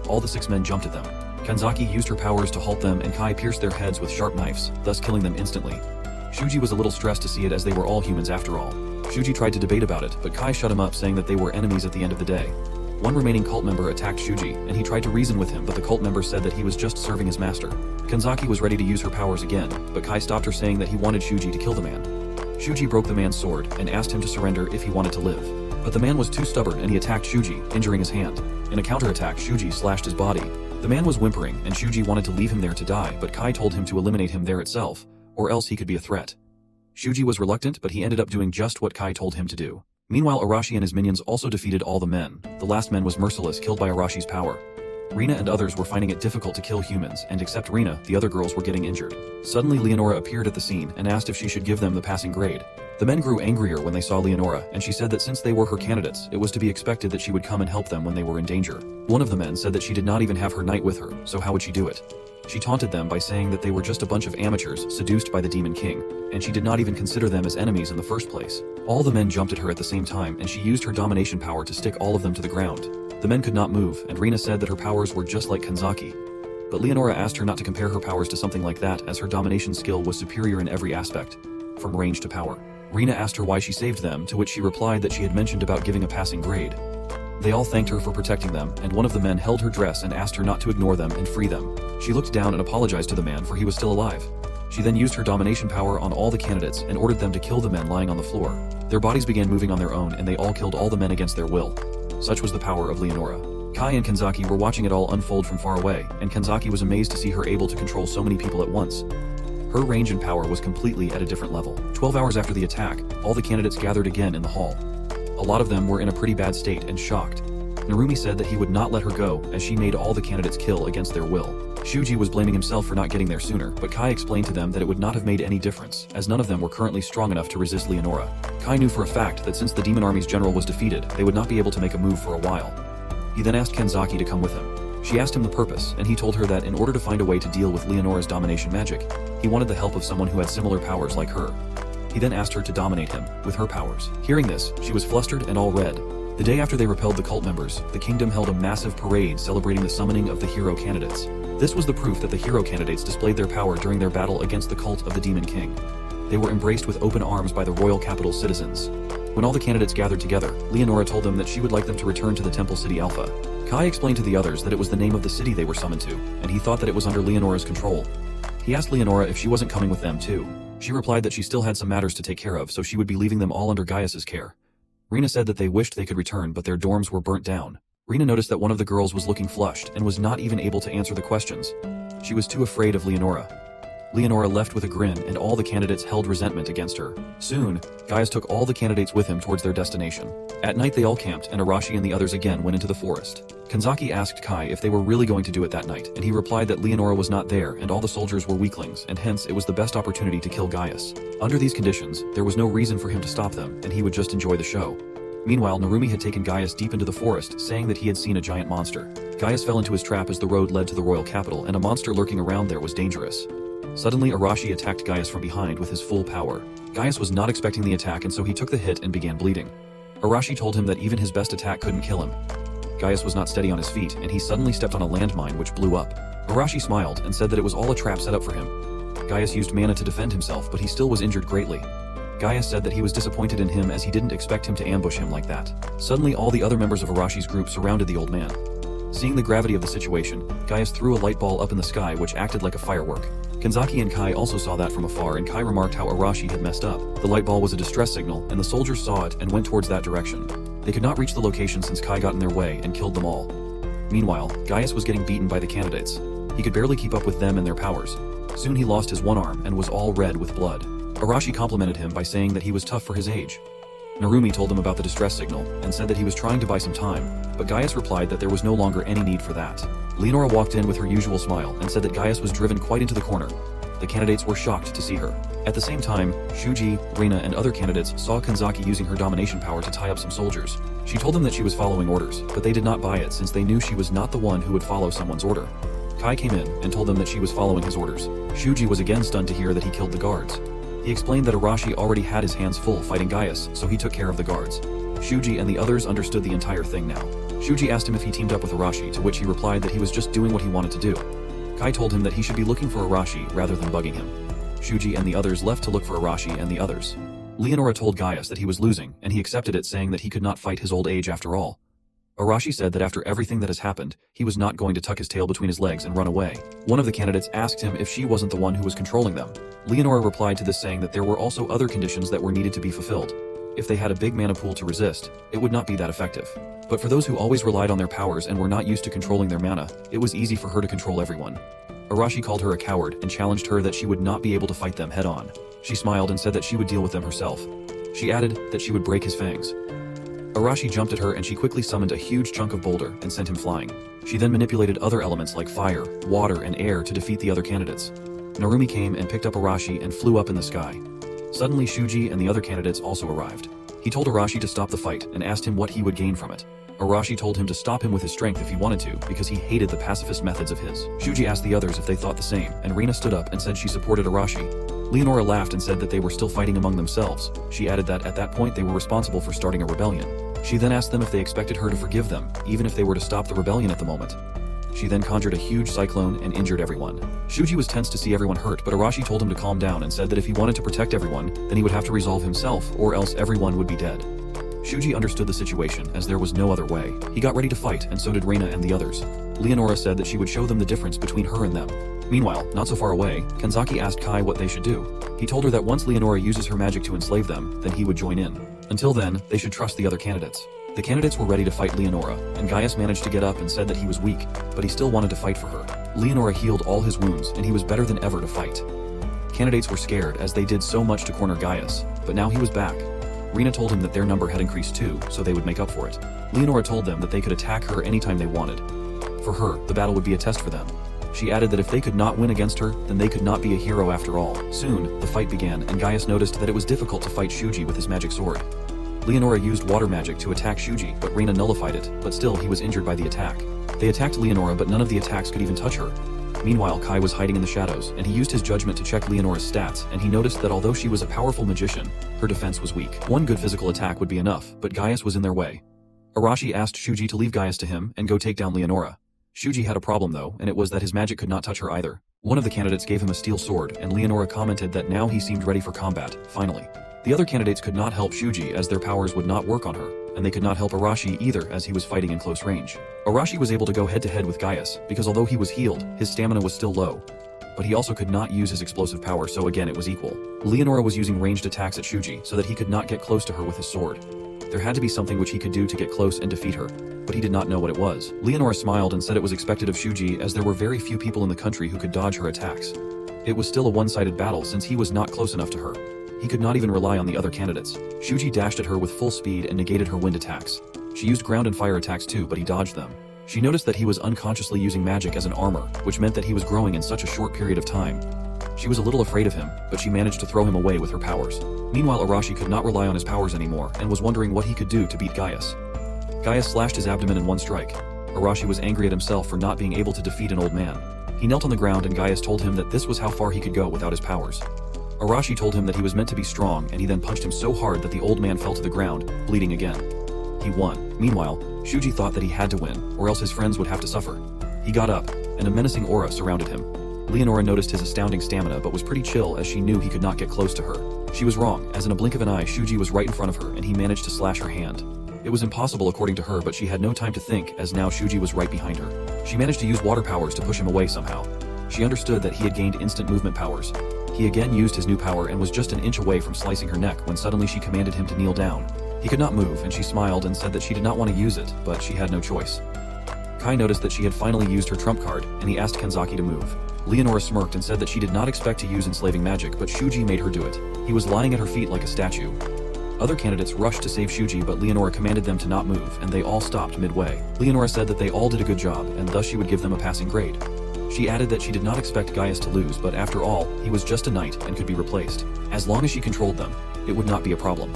All the 6 men jumped at them. Kanzaki used her powers to halt them and Kai pierced their heads with sharp knives, thus killing them instantly. Shuji was a little stressed to see it as they were all humans after all. Shuji tried to debate about it, but Kai shut him up saying that they were enemies at the end of the day. One remaining cult member attacked Shuji, and he tried to reason with him but the cult member said that he was just serving his master. Kanzaki was ready to use her powers again, but Kai stopped her saying that he wanted Shuji to kill the man. Shuji broke the man's sword and asked him to surrender if he wanted to live. But the man was too stubborn and he attacked Shuji, injuring his hand. In a counterattack, Shuji slashed his body. The man was whimpering and Shuji wanted to leave him there to die, but Kai told him to eliminate him there itself, or else he could be a threat. Shuji was reluctant, but he ended up doing just what Kai told him to do. Meanwhile, Arashi and his minions also defeated all the men. The last man was merciless, killed by Arashi's power. Rina and others were finding it difficult to kill humans, and except Rina, the other girls were getting injured. Suddenly Leonora appeared at the scene and asked if she should give them the passing grade. The men grew angrier when they saw Leonora, and she said that since they were her candidates, it was to be expected that she would come and help them when they were in danger. One of the men said that she did not even have her knight with her, so how would she do it? She taunted them by saying that they were just a bunch of amateurs seduced by the Demon King, and she did not even consider them as enemies in the first place. All the men jumped at her at the same time, and she used her domination power to stick all of them to the ground. The men could not move, and Rina said that her powers were just like Kanzaki. But Leonora asked her not to compare her powers to something like that, as her domination skill was superior in every aspect, from range to power. Rina asked her why she saved them, to which she replied that she had mentioned about giving a passing grade. They all thanked her for protecting them, and one of the men held her dress and asked her not to ignore them and free them. She looked down and apologized to the man for he was still alive. She then used her domination power on all the candidates and ordered them to kill the men lying on the floor. Their bodies began moving on their own and they all killed all the men against their will. Such was the power of Leonora. Kai and Kanzaki were watching it all unfold from far away, and Kanzaki was amazed to see her able to control so many people at once. Her range and power was completely at a different level. 12 hours after the attack, all the candidates gathered again in the hall. A lot of them were in a pretty bad state and shocked. Narumi said that he would not let her go, as she made all the candidates kill against their will. Shuji was blaming himself for not getting there sooner, but Kai explained to them that it would not have made any difference, as none of them were currently strong enough to resist Leonora. Kai knew for a fact that since the demon army's general was defeated, they would not be able to make a move for a while. He then asked Kanzaki to come with him. She asked him the purpose, and he told her that in order to find a way to deal with Leonora's domination magic, he wanted the help of someone who had similar powers like her. He then asked her to dominate him with her powers. Hearing this, she was flustered and all red. The day after they repelled the cult members, the kingdom held a massive parade celebrating the summoning of the hero candidates. This was the proof that the hero candidates displayed their power during their battle against the cult of the Demon King. They were embraced with open arms by the royal capital's citizens. When all the candidates gathered together, Leonora told them that she would like them to return to the Temple City Alpha. Kai explained to the others that it was the name of the city they were summoned to, and he thought that it was under Leonora's control. He asked Leonora if she wasn't coming with them too. She replied that she still had some matters to take care of, so she would be leaving them all under Gaius's care. Rina said that they wished they could return, but their dorms were burnt down. Rina noticed that one of the girls was looking flushed and was not even able to answer the questions. She was too afraid of Leonora. Leonora left with a grin, and all the candidates held resentment against her. Soon, Gaius took all the candidates with him towards their destination. At night they all camped, and Arashi and the others again went into the forest. Kanzaki asked Kai if they were really going to do it that night, and he replied that Leonora was not there and all the soldiers were weaklings, and hence it was the best opportunity to kill Gaius. Under these conditions, there was no reason for him to stop them, and he would just enjoy the show. Meanwhile, Narumi had taken Gaius deep into the forest, saying that he had seen a giant monster. Gaius fell into his trap as the road led to the royal capital, and a monster lurking around there was dangerous. Suddenly, Arashi attacked Gaius from behind with his full power. Gaius was not expecting the attack, and so he took the hit and began bleeding. Arashi told him that even his best attack couldn't kill him. Gaius was not steady on his feet, and he suddenly stepped on a landmine which blew up. Arashi smiled and said that it was all a trap set up for him. Gaius used mana to defend himself, but he still was injured greatly. Gaius said that he was disappointed in him as he didn't expect him to ambush him like that. Suddenly, all the other members of Arashi's group surrounded the old man. Seeing the gravity of the situation, Gaius threw a light ball up in the sky which acted like a firework. Kanzaki and Kai also saw that from afar, and Kai remarked how Arashi had messed up. The light ball was a distress signal, and the soldiers saw it and went towards that direction. They could not reach the location since Kai got in their way and killed them all. Meanwhile, Gaius was getting beaten by the candidates. He could barely keep up with them and their powers. Soon he lost his one arm and was all red with blood. Arashi complimented him by saying that he was tough for his age. Narumi told him about the distress signal and said that he was trying to buy some time, but Gaius replied that there was no longer any need for that. Leonora walked in with her usual smile and said that Gaius was driven quite into the corner. The candidates were shocked to see her. At the same time, Shuji, Reina, and other candidates saw Kanzaki using her domination power to tie up some soldiers. She told them that she was following orders, but they did not buy it since they knew she was not the one who would follow someone's order. Kai came in and told them that she was following his orders. Shuji was again stunned to hear that he killed the guards. He explained that Arashi already had his hands full fighting Gaius, so he took care of the guards. Shuji and the others understood the entire thing now. Shuji asked him if he teamed up with Arashi, to which he replied that he was just doing what he wanted to do. Kai told him that he should be looking for Arashi rather than bugging him. Shuji and the others left to look for Arashi and the others. Leonora told Gaius that he was losing, and he accepted it, saying that he could not fight his old age after all. Arashi said that after everything that has happened, he was not going to tuck his tail between his legs and run away. One of the candidates asked him if she wasn't the one who was controlling them. Leonora replied to this, saying that there were also other conditions that were needed to be fulfilled. If they had a big mana pool to resist, it would not be that effective. But for those who always relied on their powers and were not used to controlling their mana, it was easy for her to control everyone. Arashi called her a coward and challenged her that she would not be able to fight them head-on. She smiled and said that she would deal with them herself. She added that she would break his fangs. Arashi jumped at her and she quickly summoned a huge chunk of boulder and sent him flying. She then manipulated other elements like fire, water, and air to defeat the other candidates. Narumi came and picked up Arashi and flew up in the sky. Suddenly, Shuji and the other candidates also arrived. He told Arashi to stop the fight and asked him what he would gain from it. Arashi told him to stop him with his strength if he wanted to, because he hated the pacifist methods of his. Shuji asked the others if they thought the same, and Rina stood up and said she supported Arashi. Leonora laughed and said that they were still fighting among themselves. She added that at that point they were responsible for starting a rebellion. She then asked them if they expected her to forgive them, even if they were to stop the rebellion at the moment. She then conjured a huge cyclone and injured everyone. Shuji was tense to see everyone hurt, but Arashi told him to calm down and said that if he wanted to protect everyone, then he would have to resolve himself, or else everyone would be dead. Shuji understood the situation, as there was no other way. He got ready to fight, and so did Reina and the others. Leonora said that she would show them the difference between her and them. Meanwhile, not so far away, Kanzaki asked Kai what they should do. He told her that once Leonora uses her magic to enslave them, then he would join in. Until then, they should trust the other candidates. The candidates were ready to fight Leonora, and Gaius managed to get up and said that he was weak, but he still wanted to fight for her. Leonora healed all his wounds, and he was better than ever to fight. Candidates were scared as they did so much to corner Gaius, but now he was back. Rina told him that their number had increased too, so they would make up for it. Leonora told them that they could attack her anytime they wanted. For her, the battle would be a test for them. She added that if they could not win against her, then they could not be a hero after all. Soon, the fight began, and Gaius noticed that it was difficult to fight Shuji with his magic sword. Leonora used water magic to attack Shuji, but Reina nullified it, but still he was injured by the attack. They attacked Leonora, but none of the attacks could even touch her. Meanwhile, Kai was hiding in the shadows, and he used his judgment to check Leonora's stats, and he noticed that although she was a powerful magician, her defense was weak. One good physical attack would be enough, but Gaius was in their way. Arashi asked Shuji to leave Gaius to him and go take down Leonora. Shuji had a problem though, and it was that his magic could not touch her either. One of the candidates gave him a steel sword, and Leonora commented that now he seemed ready for combat, finally. The other candidates could not help Shuji as their powers would not work on her, and they could not help Arashi either as he was fighting in close range. Arashi was able to go head-to-head with Gaius, because although he was healed, his stamina was still low. But he also could not use his explosive power, so again it was equal. Leonora was using ranged attacks at Shuji so that he could not get close to her with his sword. There had to be something which he could do to get close and defeat her, but he did not know what it was. Leonora smiled and said it was expected of Shuji as there were very few people in the country who could dodge her attacks. It was still a one-sided battle since he was not close enough to her. He could not even rely on the other candidates. Shuji dashed at her with full speed and negated her wind attacks. She used ground and fire attacks too, but he dodged them. She noticed that he was unconsciously using magic as an armor, which meant that he was growing in such a short period of time. She was a little afraid of him, but she managed to throw him away with her powers. Meanwhile, Arashi could not rely on his powers anymore and was wondering what he could do to beat Gaius. Gaius slashed his abdomen in one strike. Arashi was angry at himself for not being able to defeat an old man. He knelt on the ground and Gaius told him that this was how far he could go without his powers. Arashi told him that he was meant to be strong, and he then punched him so hard that the old man fell to the ground, bleeding again. He won. Meanwhile, Shuji thought that he had to win, or else his friends would have to suffer. He got up, and a menacing aura surrounded him. Leonora noticed his astounding stamina but was pretty chill as she knew he could not get close to her. She was wrong, as in a blink of an eye Shuji was right in front of her and he managed to slash her hand. It was impossible according to her, but she had no time to think as now Shuji was right behind her. She managed to use water powers to push him away somehow. She understood that he had gained instant movement powers. He again used his new power and was just an inch away from slicing her neck when suddenly she commanded him to kneel down. He could not move and she smiled and said that she did not want to use it, but she had no choice. Kai noticed that she had finally used her trump card, and he asked Kanzaki to move. Leonora smirked and said that she did not expect to use enslaving magic, but Shuji made her do it. He was lying at her feet like a statue. Other candidates rushed to save Shuji, but Leonora commanded them to not move, and they all stopped midway. Leonora said that they all did a good job, and thus she would give them a passing grade. She added that she did not expect Gaius to lose, but after all, he was just a knight and could be replaced. As long as she controlled them, it would not be a problem.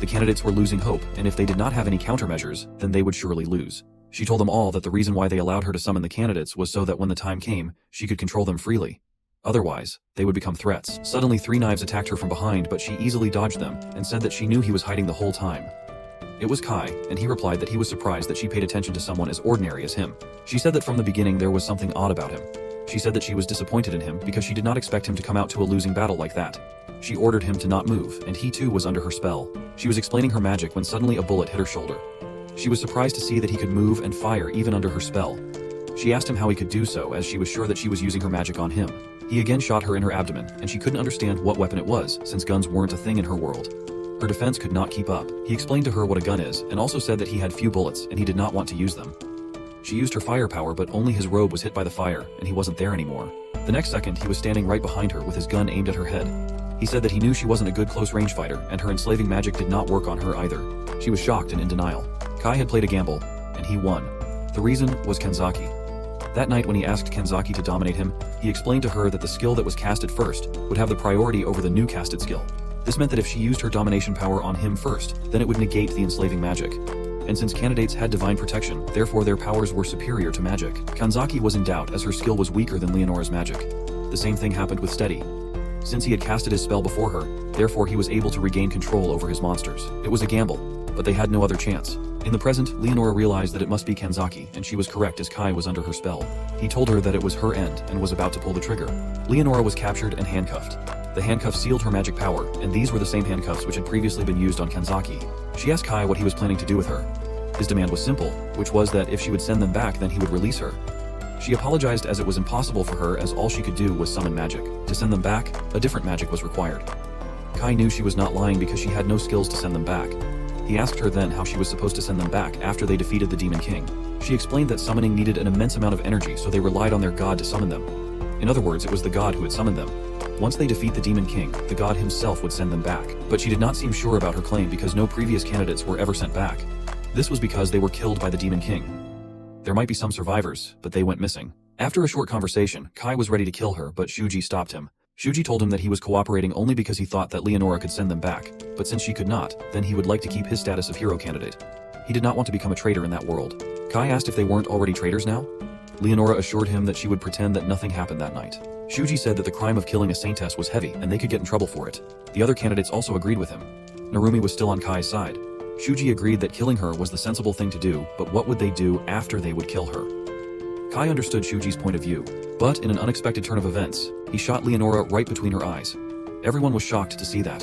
The candidates were losing hope, and if they did not have any countermeasures, then they would surely lose. She told them all that the reason why they allowed her to summon the candidates was so that when the time came, she could control them freely. Otherwise, they would become threats. Suddenly 3 knives attacked her from behind, but she easily dodged them and said that she knew he was hiding the whole time. It was Kai, and he replied that he was surprised that she paid attention to someone as ordinary as him. She said that from the beginning there was something odd about him. She said that she was disappointed in him because she did not expect him to come out to a losing battle like that. She ordered him to not move, and he too was under her spell. She was explaining her magic when suddenly a bullet hit her shoulder. She was surprised to see that he could move and fire even under her spell. She asked him how he could do so, as she was sure that she was using her magic on him. He again shot her in her abdomen, and she couldn't understand what weapon it was, since guns weren't a thing in her world. Her defense could not keep up. He explained to her what a gun is, and also said that he had few bullets, and he did not want to use them. She used her fire power, but only his robe was hit by the fire, and he wasn't there anymore. The next second, he was standing right behind her with his gun aimed at her head. He said that he knew she wasn't a good close-range fighter, and her enslaving magic did not work on her either. She was shocked and in denial. Kai had played a gamble, and he won. The reason was Kanzaki. That night when he asked Kanzaki to dominate him, he explained to her that the skill that was casted first would have the priority over the new casted skill. This meant that if she used her domination power on him first, then it would negate the enslaving magic. And since candidates had divine protection, therefore their powers were superior to magic. Kanzaki was in doubt as her skill was weaker than Leonora's magic. The same thing happened with Steady. Since he had casted his spell before her, therefore he was able to regain control over his monsters. It was a gamble, but they had no other chance. In the present, Leonora realized that it must be Kanzaki, and she was correct as Kai was under her spell. He told her that it was her end and was about to pull the trigger. Leonora was captured and handcuffed. The handcuffs sealed her magic power, and these were the same handcuffs which had previously been used on Kanzaki. She asked Kai what he was planning to do with her. His demand was simple, which was that if she would send them back, then he would release her. She apologized as it was impossible for her, as all she could do was summon magic. To send them back, a different magic was required. Kai knew she was not lying because she had no skills to send them back. He asked her then how she was supposed to send them back after they defeated the Demon King. She explained that summoning needed an immense amount of energy, so they relied on their god to summon them. In other words, it was the god who had summoned them. Once they defeat the Demon King, the god himself would send them back. But she did not seem sure about her claim because no previous candidates were ever sent back. This was because they were killed by the Demon King. There might be some survivors, but they went missing. After a short conversation, Kai was ready to kill her, but Shuji stopped him. Shuji told him that he was cooperating only because he thought that Leonora could send them back, but since she could not, then he would like to keep his status of hero candidate. He did not want to become a traitor in that world. Kai asked if they weren't already traitors now. Leonora assured him that she would pretend that nothing happened that night. Shuji said that the crime of killing a saintess was heavy and they could get in trouble for it. The other candidates also agreed with him. Narumi was still on Kai's side. Shuji agreed that killing her was the sensible thing to do, but what would they do after they would kill her? Kai understood Shuji's point of view, but in an unexpected turn of events, he shot Leonora right between her eyes. Everyone was shocked to see that.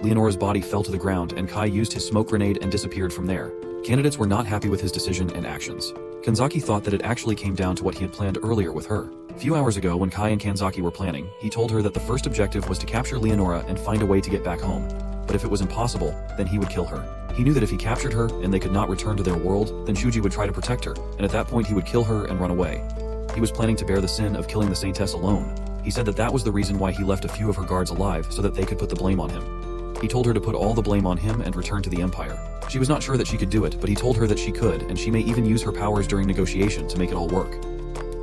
Leonora's body fell to the ground and Kai used his smoke grenade and disappeared from there. Candidates were not happy with his decision and actions. Kanzaki thought that it actually came down to what he had planned earlier with her. A few hours ago when Kai and Kanzaki were planning, he told her that the first objective was to capture Leonora and find a way to get back home. But if it was impossible, then he would kill her. He knew that if he captured her and they could not return to their world, then Shuji would try to protect her, and at that point he would kill her and run away. He was planning to bear the sin of killing the Saintess alone. He said that that was the reason why he left a few of her guards alive so that they could put the blame on him. He told her to put all the blame on him and return to the Empire. She was not sure that she could do it, but he told her that she could, and she may even use her powers during negotiation to make it all work.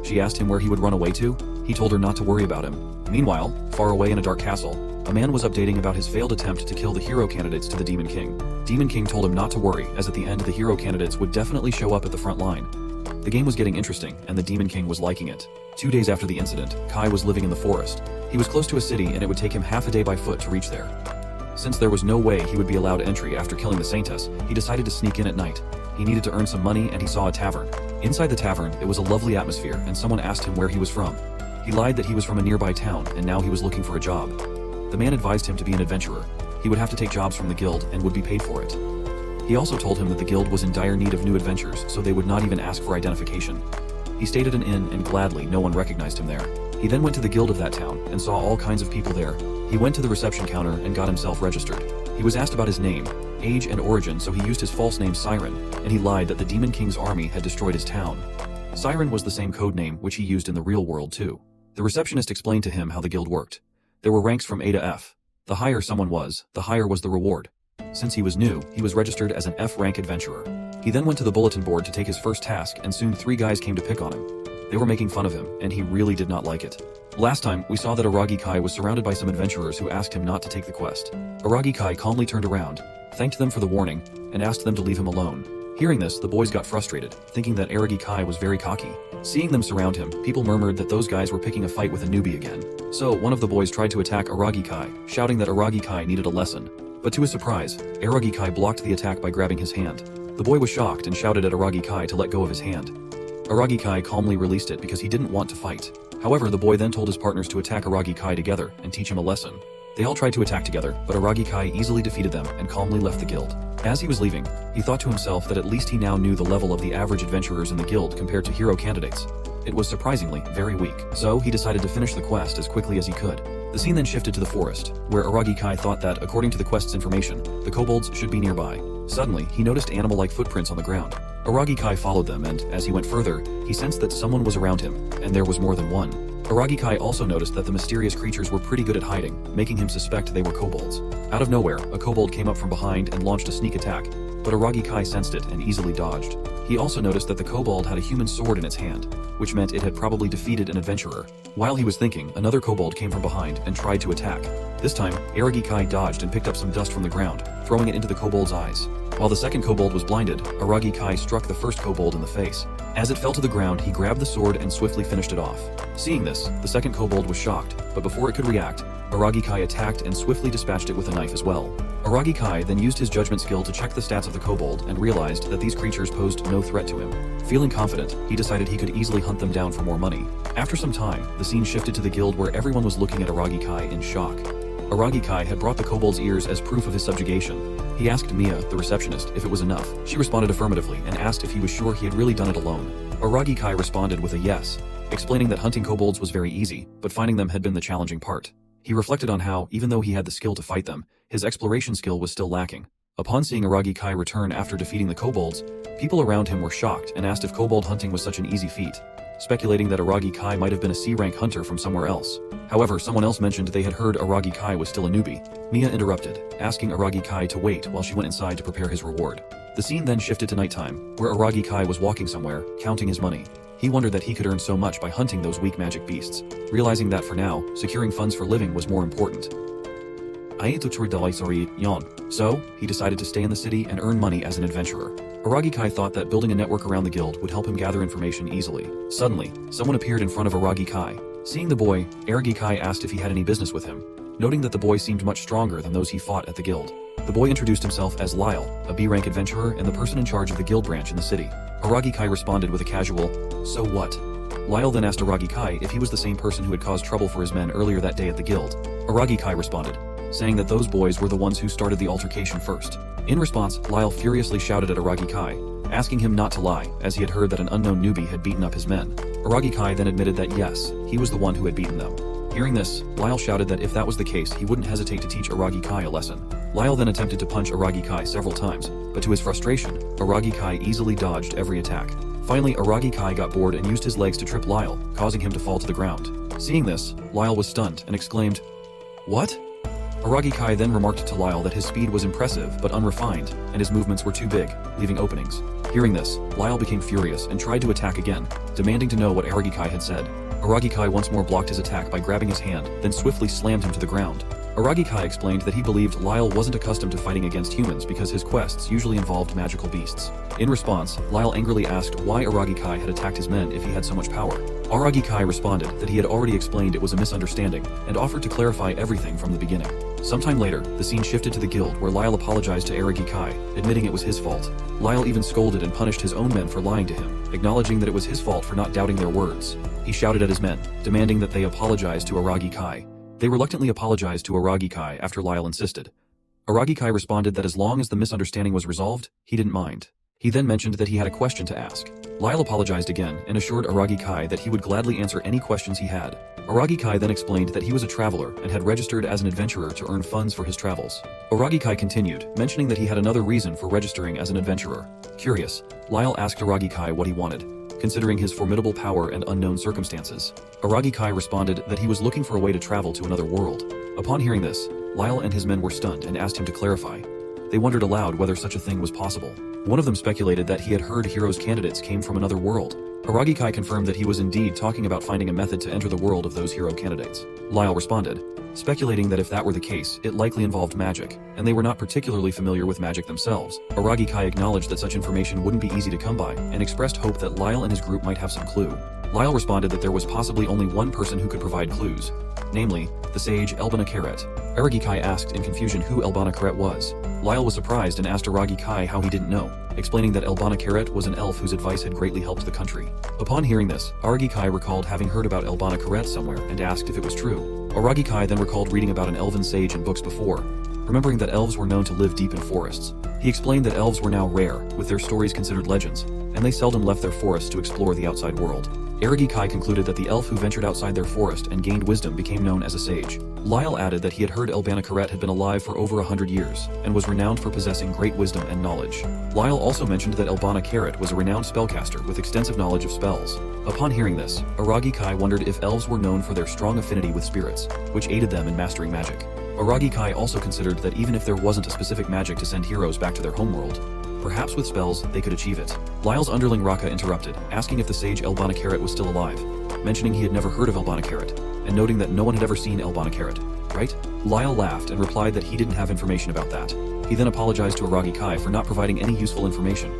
She asked him where he would run away to. He told her not to worry about him. Meanwhile, far away in a dark castle, a man was updating about his failed attempt to kill the hero candidates to the Demon King. Demon King told him not to worry, as at the end the hero candidates would definitely show up at the front line. The game was getting interesting, and the Demon King was liking it. 2 days after the incident, Kai was living in the forest. He was close to a city, and it would take him half a day by foot to reach there. Since there was no way he would be allowed entry after killing the Saintess, he decided to sneak in at night. He needed to earn some money, and he saw a tavern. Inside the tavern, it was a lovely atmosphere, and someone asked him where he was from. He lied that he was from a nearby town, and now he was looking for a job. The man advised him to be an adventurer. He would have to take jobs from the guild and would be paid for it. He also told him that the guild was in dire need of new adventures, so they would not even ask for identification. He stayed at an inn, and gladly no one recognized him there. He then went to the guild of that town and saw all kinds of people there. He went to the reception counter and got himself registered. He was asked about his name, age, and origin, so he used his false name Siren, and he lied that the Demon King's army had destroyed his town. Siren was the same code name which he used in the real world too. The receptionist explained to him how the guild worked. There were ranks from A to F. The higher someone was, the higher was the reward. Since he was new, he was registered as an F-rank adventurer. He then went to the bulletin board to take his first task, and soon 3 guys came to pick on him. They were making fun of him, and he really did not like it. Last time, we saw that Aragi Kai was surrounded by some adventurers who asked him not to take the quest. Aragi Kai calmly turned around, thanked them for the warning, and asked them to leave him alone. Hearing this, the boys got frustrated, thinking that Aragi Kai was very cocky. Seeing them surround him, people murmured that those guys were picking a fight with a newbie again. So, one of the boys tried to attack Aragi Kai, shouting that Aragi Kai needed a lesson. But to his surprise, Aragi Kai blocked the attack by grabbing his hand. The boy was shocked and shouted at Aragi Kai to let go of his hand. Aragi Kai calmly released it because he didn't want to fight. However, the boy then told his partners to attack Aragi Kai together and teach him a lesson. They all tried to attack together, but Aragi Kai easily defeated them and calmly left the guild. As he was leaving, he thought to himself that at least he now knew the level of the average adventurers in the guild compared to hero candidates. It was surprisingly very weak, so he decided to finish the quest as quickly as he could. The scene then shifted to the forest, where Aragi Kai thought that, according to the quest's information, the kobolds should be nearby. Suddenly, he noticed animal-like footprints on the ground. Aragi Kai followed them, and as he went further, he sensed that someone was around him, and there was more than one. Aragi Kai also noticed that the mysterious creatures were pretty good at hiding, making him suspect they were kobolds. Out of nowhere, a kobold came up from behind and launched a sneak attack, but Aragi Kai sensed it and easily dodged. He also noticed that the kobold had a human sword in its hand, which meant it had probably defeated an adventurer. While he was thinking, another kobold came from behind and tried to attack. This time, Aragi Kai dodged and picked up some dust from the ground, throwing it into the kobold's eyes. While the second kobold was blinded, Aragi Kai struck the first kobold in the face. As it fell to the ground, he grabbed the sword and swiftly finished it off. Seeing this, the second kobold was shocked, but before it could react, Aragi Kai attacked and swiftly dispatched it with a knife as well. Aragi Kai then used his judgment skill to check the stats of the kobold and realized that these creatures posed no threat to him. Feeling confident, he decided he could easily hunt them down for more money. After some time, the scene shifted to the guild where everyone was looking at Aragi Kai in shock. Aragi Kai had brought the kobold's ears as proof of his subjugation. He asked Mia, the receptionist, if it was enough. She responded affirmatively and asked if he was sure he had really done it alone. Aragi Kai responded with a yes, explaining that hunting kobolds was very easy, but finding them had been the challenging part. He reflected on how, even though he had the skill to fight them, his exploration skill was still lacking. Upon seeing Aragi Kai return after defeating the kobolds, people around him were shocked and asked if kobold hunting was such an easy feat, speculating that Aragi Kai might have been a C-rank hunter from somewhere else. However, someone else mentioned they had heard Aragi Kai was still a newbie. Mia interrupted, asking Aragi Kai to wait while she went inside to prepare his reward. The scene then shifted to nighttime, where Aragi Kai was walking somewhere, counting his money. He wondered that he could earn so much by hunting those weak magic beasts, realizing that for now, securing funds for living was more important. So, he decided to stay in the city and earn money as an adventurer. Aragi Kai thought that building a network around the guild would help him gather information easily. Suddenly, someone appeared in front of Aragi Kai. Seeing the boy, Aragi Kai asked if he had any business with him, noting that the boy seemed much stronger than those he fought at the guild. The boy introduced himself as Lyle, a B-rank adventurer and the person in charge of the guild branch in the city. Aragi Kai responded with a casual, "So what?" Lyle then asked Aragi Kai if he was the same person who had caused trouble for his men earlier that day at the guild. Aragi Kai responded, saying that those boys were the ones who started the altercation first. In response, Lyle furiously shouted at Aragi Kai, asking him not to lie, as he had heard that an unknown newbie had beaten up his men. Aragi Kai then admitted that yes, he was the one who had beaten them. Hearing this, Lyle shouted that if that was the case, he wouldn't hesitate to teach Aragi Kai a lesson. Lyle then attempted to punch Aragi Kai several times, but to his frustration, Aragi Kai easily dodged every attack. Finally, Aragi Kai got bored and used his legs to trip Lyle, causing him to fall to the ground. Seeing this, Lyle was stunned and exclaimed, "What?" Aragi Kai then remarked to Lyle that his speed was impressive but unrefined, and his movements were too big, leaving openings. Hearing this, Lyle became furious and tried to attack again, demanding to know what Aragi Kai had said. Aragi Kai once more blocked his attack by grabbing his hand, then swiftly slammed him to the ground. Aragi Kai explained that he believed Lyle wasn't accustomed to fighting against humans because his quests usually involved magical beasts. In response, Lyle angrily asked why Aragi Kai had attacked his men if he had so much power. Aragi Kai responded that he had already explained it was a misunderstanding and offered to clarify everything from the beginning. Sometime later, the scene shifted to the guild where Lyle apologized to Aragi Kai, admitting it was his fault. Lyle even scolded and punished his own men for lying to him, acknowledging that it was his fault for not doubting their words. He shouted at his men, demanding that they apologize to Aragi Kai. They reluctantly apologized to Aragi Kai after Lyle insisted. Aragi Kai responded that as long as the misunderstanding was resolved, he didn't mind. He then mentioned that he had a question to ask. Lyle apologized again and assured Aragi Kai that he would gladly answer any questions he had. Aragi Kai then explained that he was a traveler and had registered as an adventurer to earn funds for his travels. Aragi Kai continued, mentioning that he had another reason for registering as an adventurer. Curious, Lyle asked Aragi Kai what he wanted, considering his formidable power and unknown circumstances. Aragi Kai responded that he was looking for a way to travel to another world. Upon hearing this, Lyle and his men were stunned and asked him to clarify. They wondered aloud whether such a thing was possible. One of them speculated that he had heard Hero's candidates came from another world. Aragi Kai confirmed that he was indeed talking about finding a method to enter the world of those hero candidates. Lyle responded, speculating that if that were the case, it likely involved magic, and they were not particularly familiar with magic themselves. Aragi Kai acknowledged that such information wouldn't be easy to come by, and expressed hope that Lyle and his group might have some clue. Lyle responded that there was possibly only one person who could provide clues, namely, the sage Elbana Karet. Aragi Kai asked in confusion who Elbana Karet was. Lyle was surprised and asked Aragi Kai how he didn't know, explaining that Elbana Karet was an elf whose advice had greatly helped the country. Upon hearing this, Aragi Kai recalled having heard about Elbana Karet somewhere and asked if it was true. Aragi Kai then recalled reading about an elven sage in books before, remembering that elves were known to live deep in forests. He explained that elves were now rare, with their stories considered legends, and they seldom left their forests to explore the outside world. Aragi Kai concluded that the elf who ventured outside their forest and gained wisdom became known as a sage. Lyle added that he had heard Elbana Karet had been alive for over 100 years, and was renowned for possessing great wisdom and knowledge. Lyle also mentioned that Elbana Karet was a renowned spellcaster with extensive knowledge of spells. Upon hearing this, Aragi Kai wondered if elves were known for their strong affinity with spirits, which aided them in mastering magic. Aragi Kai also considered that even if there wasn't a specific magic to send heroes back to their homeworld, perhaps with spells, they could achieve it. Lyle's underling Raka interrupted, asking if the sage Elbana Karet was still alive, mentioning he had never heard of Elbana Karet, and noting that no one had ever seen Elbana Karet, right? Lyle laughed and replied that he didn't have information about that. He then apologized to Aragi Kai for not providing any useful information.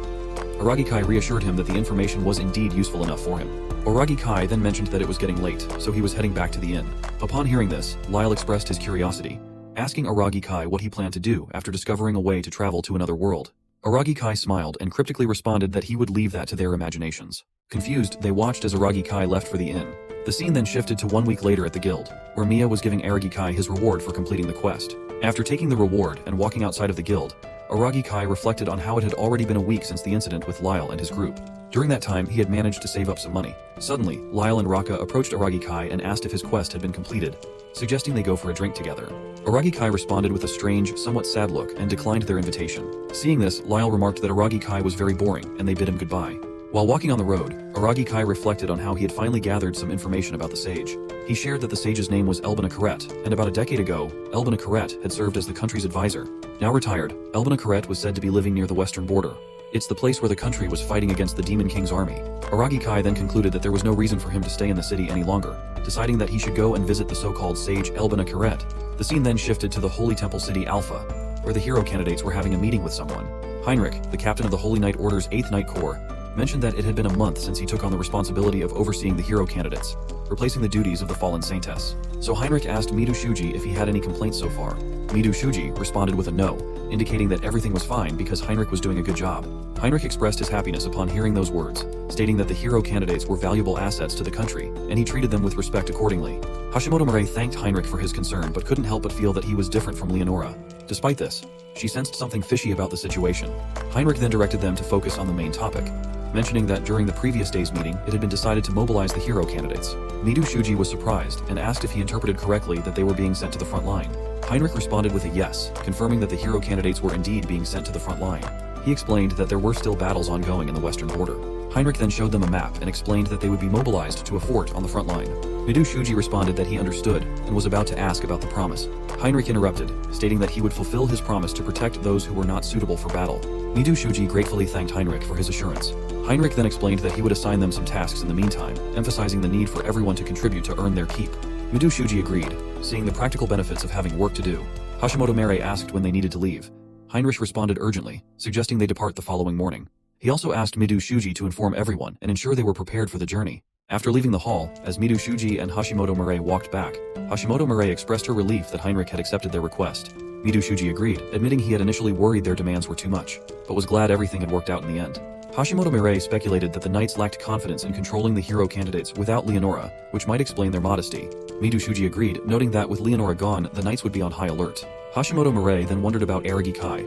Aragi Kai reassured him that the information was indeed useful enough for him. Aragi Kai then mentioned that it was getting late, so he was heading back to the inn. Upon hearing this, Lyle expressed his curiosity, asking Aragi Kai what he planned to do after discovering a way to travel to another world. Aragi Kai smiled and cryptically responded that he would leave that to their imaginations. Confused, they watched as Aragi Kai left for the inn. The scene then shifted to 1 week later at the guild, where Mia was giving Aragi Kai his reward for completing the quest. After taking the reward and walking outside of the guild, Aragi Kai reflected on how it had already been a week since the incident with Lyle and his group. During that time, he had managed to save up some money. Suddenly, Lyle and Raka approached Aragi Kai and asked if his quest had been completed, suggesting they go for a drink together. Aragi Kai responded with a strange, somewhat sad look and declined their invitation. Seeing this, Lyle remarked that Aragi Kai was very boring and they bid him goodbye. While walking on the road, Aragi Kai reflected on how he had finally gathered some information about the sage. He shared that the sage's name was Elbana Karet, and about a decade ago, Elbana Karet had served as the country's advisor. Now retired, Elbana Karet was said to be living near the western border. It's the place where the country was fighting against the Demon King's army. Aragi Kai then concluded that there was no reason for him to stay in the city any longer, deciding that he should go and visit the so-called sage Elbana Karet. The scene then shifted to the Holy Temple City Alpha, where the hero candidates were having a meeting with someone. Heinrich, the captain of the Holy Knight Order's 8th Knight Corps, mentioned that it had been a month since he took on the responsibility of overseeing the hero candidates, replacing the duties of the fallen saintess. So Heinrich asked Midu Shuji if he had any complaints so far. Midu Shuji responded with a no, indicating that everything was fine because Heinrich was doing a good job. Heinrich expressed his happiness upon hearing those words, stating that the hero candidates were valuable assets to the country, and he treated them with respect accordingly. Hashimoto Murray thanked Heinrich for his concern but couldn't help but feel that he was different from Leonora. Despite this, she sensed something fishy about the situation. Heinrich then directed them to focus on the main topic, mentioning that during the previous day's meeting, it had been decided to mobilize the hero candidates. Midu Shuji was surprised and asked if he interpreted correctly that they were being sent to the front line. Heinrich responded with a yes, confirming that the hero candidates were indeed being sent to the front line. He explained that there were still battles ongoing in the western border. Heinrich then showed them a map and explained that they would be mobilized to a fort on the front line. Midu Shuji responded that he understood and was about to ask about the promise. Heinrich interrupted, stating that he would fulfill his promise to protect those who were not suitable for battle. Midu Shuji gratefully thanked Heinrich for his assurance. Heinrich then explained that he would assign them some tasks in the meantime, emphasizing the need for everyone to contribute to earn their keep. Mido Shuji agreed, seeing the practical benefits of having work to do. Hashimoto Mere asked when they needed to leave. Heinrich responded urgently, suggesting they depart the following morning. He also asked Mido Shuji to inform everyone and ensure they were prepared for the journey. After leaving the hall, as Mido Shuji and Hashimoto Mere walked back, Hashimoto Mere expressed her relief that Heinrich had accepted their request. Mido Shuji agreed, admitting he had initially worried their demands were too much, but was glad everything had worked out in the end. Hashimoto Mere speculated that the knights lacked confidence in controlling the hero candidates without Leonora, which might explain their modesty. Mido Shuji agreed, noting that with Leonora gone, the knights would be on high alert. Hashimoto Mere then wondered about Aragi Kai,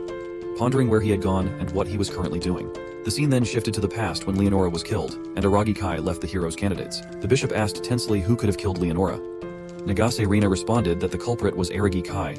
pondering where he had gone and what he was currently doing. The scene then shifted to the past when Leonora was killed, and Aragi Kai left the hero's candidates. The bishop asked tensely who could have killed Leonora. Nagase Rina responded that the culprit was Aragi Kai,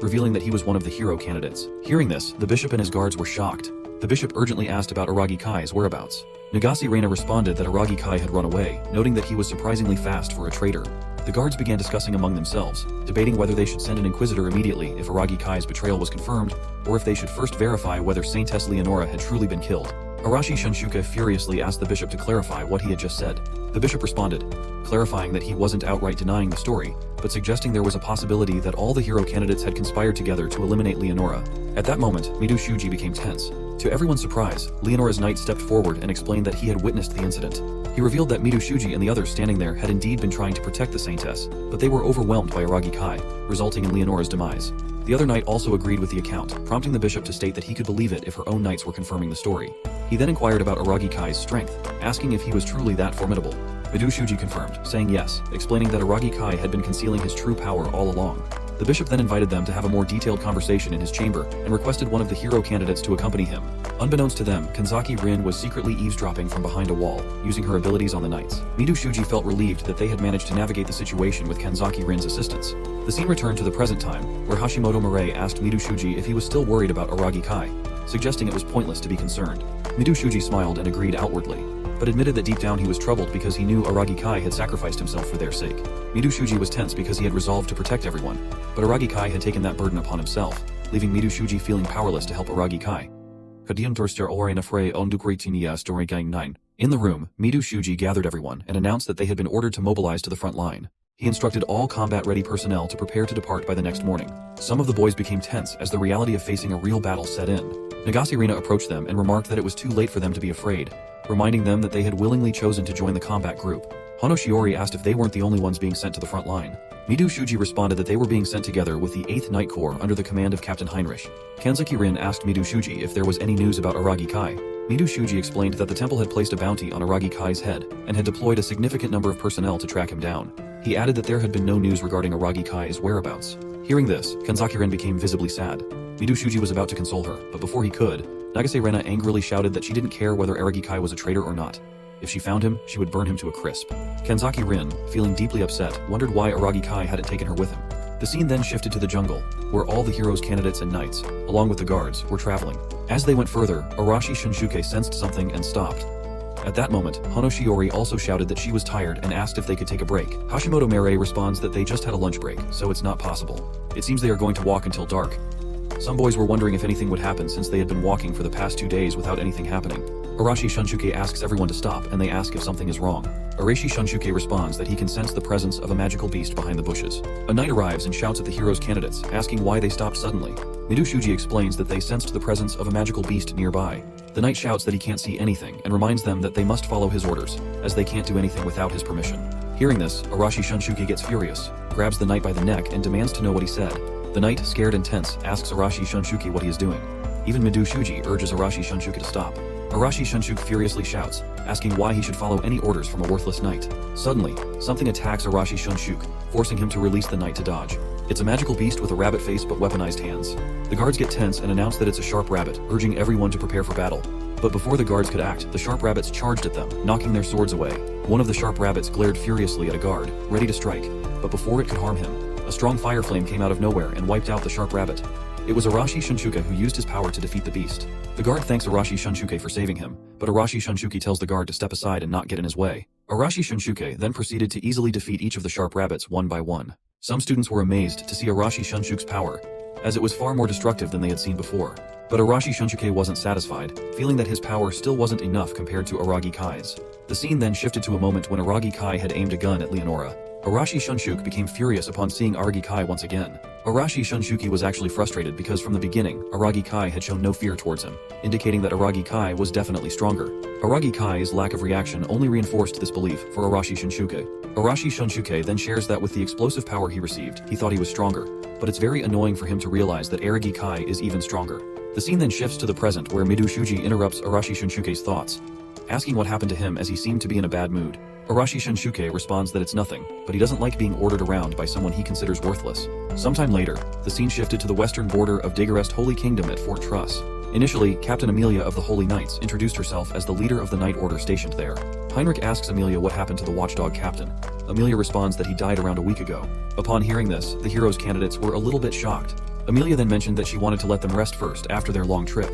revealing that he was one of the hero candidates. Hearing this, the bishop and his guards were shocked. The bishop urgently asked about Aragi Kai's whereabouts. Nagase Rina responded that Aragi Kai had run away, noting that he was surprisingly fast for a traitor. The guards began discussing among themselves, debating whether they should send an inquisitor immediately if Aragi Kai's betrayal was confirmed, or if they should first verify whether Saintess Leonora had truly been killed. Arashi Shunsuke furiously asked the bishop to clarify what he had just said. The bishop responded, clarifying that he wasn't outright denying the story, but suggesting there was a possibility that all the hero candidates had conspired together to eliminate Leonora. At that moment, Mido Shuji became tense. To everyone's surprise, Leonora's knight stepped forward and explained that he had witnessed the incident. He revealed that Mido Shuji and the others standing there had indeed been trying to protect the Saintess, but they were overwhelmed by Aragi Kai, resulting in Leonora's demise. The other knight also agreed with the account, prompting the bishop to state that he could believe it if her own knights were confirming the story. He then inquired about Aragi Kai's strength, asking if he was truly that formidable. Mido Shuji confirmed, saying yes, explaining that Aragi Kai had been concealing his true power all along. The bishop then invited them to have a more detailed conversation in his chamber and requested one of the hero candidates to accompany him. Unbeknownst to them, Kanzaki Rin was secretly eavesdropping from behind a wall, using her abilities on the knights. Mido Shuji felt relieved that they had managed to navigate the situation with Kanzaki Rin's assistance. The scene returned to the present time, where Hashimoto Mere asked Mido Shuji if he was still worried about Aragi Kai, suggesting it was pointless to be concerned. Mido Shuji smiled and agreed outwardly, but admitted that deep down he was troubled because he knew Aragi Kai had sacrificed himself for their sake. Mido Shuji was tense because he had resolved to protect everyone, but Aragi Kai had taken that burden upon himself, leaving Mido Shuji feeling powerless to help Aragi Kai. In the room, Mido Shuji gathered everyone and announced that they had been ordered to mobilize to the front line. He instructed all combat-ready personnel to prepare to depart by the next morning. Some of the boys became tense as the reality of facing a real battle set in. Nagase Rina approached them and remarked that it was too late for them to be afraid, reminding them that they had willingly chosen to join the combat group. Hano Shiori asked if they weren't the only ones being sent to the front line. Mido Shuji responded that they were being sent together with the 8th Night Corps under the command of Captain Heinrich. Kanzaki Rin asked Mido Shuji if there was any news about Aragi Kai. Mido Shuji explained that the temple had placed a bounty on Aragi Kai's head and had deployed a significant number of personnel to track him down. He added that there had been no news regarding Aragi Kai's whereabouts. Hearing this, Kanzaki Rin became visibly sad. Mido Shuji was about to console her, but before he could, Nagase Rina angrily shouted that she didn't care whether Aragi Kai was a traitor or not. If she found him, she would burn him to a crisp. Kanzaki Rin, feeling deeply upset, wondered why Aragi Kai hadn't taken her with him. The scene then shifted to the jungle, where all the heroes' candidates and knights, along with the guards, were traveling. As they went further, Arashi Shunsuke sensed something and stopped. At that moment, Hano Shiori also shouted that she was tired and asked if they could take a break. Hashimoto Mere responds that they just had a lunch break, so it's not possible. It seems they are going to walk until dark. Some boys were wondering if anything would happen since they had been walking for the past 2 days without anything happening. Arashi Shunsuke asks everyone to stop and they ask if something is wrong. Arashi Shunsuke responds that he can sense the presence of a magical beast behind the bushes. A knight arrives and shouts at the hero's candidates, asking why they stopped suddenly. Mido Shuji explains that they sensed the presence of a magical beast nearby. The knight shouts that he can't see anything and reminds them that they must follow his orders, as they can't do anything without his permission. Hearing this, Arashi Shunsuke gets furious, grabs the knight by the neck and demands to know what he said. The knight, scared and tense, asks Arashi Shunsuke what he is doing. Even Mido Shuji urges Arashi Shunsuke to stop. Arashi Shunsuke furiously shouts, asking why he should follow any orders from a worthless knight. Suddenly, something attacks Arashi Shunsuke, forcing him to release the knight to dodge. It's a magical beast with a rabbit face but weaponized hands. The guards get tense and announce that it's a sharp rabbit, urging everyone to prepare for battle. But before the guards could act, the sharp rabbits charged at them, knocking their swords away. One of the sharp rabbits glared furiously at a guard, ready to strike, but before it could harm him, a strong fire flame came out of nowhere and wiped out the sharp rabbit. It was Arashi Shunsuke who used his power to defeat the beast. The guard thanks Arashi Shunsuke for saving him, but Arashi Shunsuke tells the guard to step aside and not get in his way. Arashi Shunsuke then proceeded to easily defeat each of the sharp rabbits one by one. Some students were amazed to see Arashi Shunsuke's power, as it was far more destructive than they had seen before. But Arashi Shunsuke wasn't satisfied, feeling that his power still wasn't enough compared to Aragi Kai's. The scene then shifted to a moment when Aragi Kai had aimed a gun at Leonora. Arashi Shunsuke became furious upon seeing Aragi Kai once again. Arashi Shunsuke was actually frustrated because from the beginning, Aragi Kai had shown no fear towards him, indicating that Aragi Kai was definitely stronger. Aragi Kai's lack of reaction only reinforced this belief for Arashi Shunsuke. Arashi Shunsuke then shares that with the explosive power he received, he thought he was stronger, but it's very annoying for him to realize that Aragi Kai is even stronger. The scene then shifts to the present where Midu Shuji interrupts Arashi Shunsuke's thoughts, asking what happened to him as he seemed to be in a bad mood. Arashi Shunsuke responds that it's nothing, but he doesn't like being ordered around by someone he considers worthless. Sometime later, the scene shifted to the western border of Dagoreст Holy Kingdom at Fort Truss. Initially, Captain Amelia of the Holy Knights introduced herself as the leader of the Knight Order stationed there. Heinrich asks Amelia what happened to the watchdog captain. Amelia responds that he died around a week ago. Upon hearing this, the hero's candidates were a little bit shocked. Amelia then mentioned that she wanted to let them rest first after their long trip,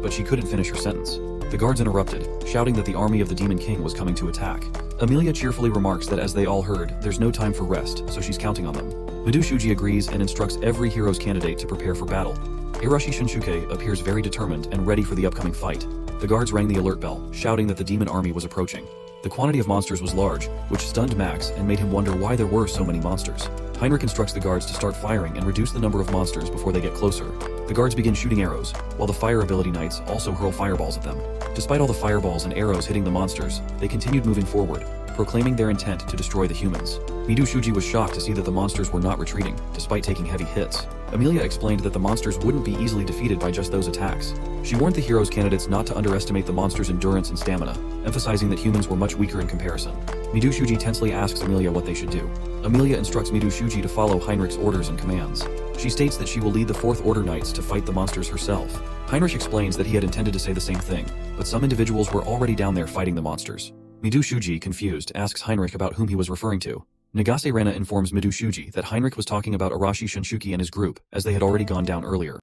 but she couldn't finish her sentence. The guards interrupted, shouting that the army of the Demon King was coming to attack. Amelia cheerfully remarks that as they all heard, there's no time for rest, so she's counting on them. Midu Shuji agrees and instructs every hero's candidate to prepare for battle. Arashi Shunsuke appears very determined and ready for the upcoming fight. The guards rang the alert bell, shouting that the demon army was approaching. The quantity of monsters was large, which stunned Max and made him wonder why there were so many monsters. Heinrich instructs the guards to start firing and reduce the number of monsters before they get closer. The guards begin shooting arrows, while the fire ability knights also hurl fireballs at them. Despite all the fireballs and arrows hitting the monsters, they continued moving forward, proclaiming their intent to destroy the humans. Midu Shuji was shocked to see that the monsters were not retreating, despite taking heavy hits. Amelia explained that the monsters wouldn't be easily defeated by just those attacks. She warned the hero's candidates not to underestimate the monsters' endurance and stamina, emphasizing that humans were much weaker in comparison. Midu Shuji tensely asks Amelia what they should do. Amelia instructs Midu Shuji to follow Heinrich's orders and commands. She states that she will lead the Fourth Order Knights to fight the monsters herself. Heinrich explains that he had intended to say the same thing, but some individuals were already down there fighting the monsters. Midu Shuji, confused, asks Heinrich about whom he was referring to. Nagase Rena informs Midu Shuji that Heinrich was talking about Arashi Shunsuke and his group, as they had already gone down earlier.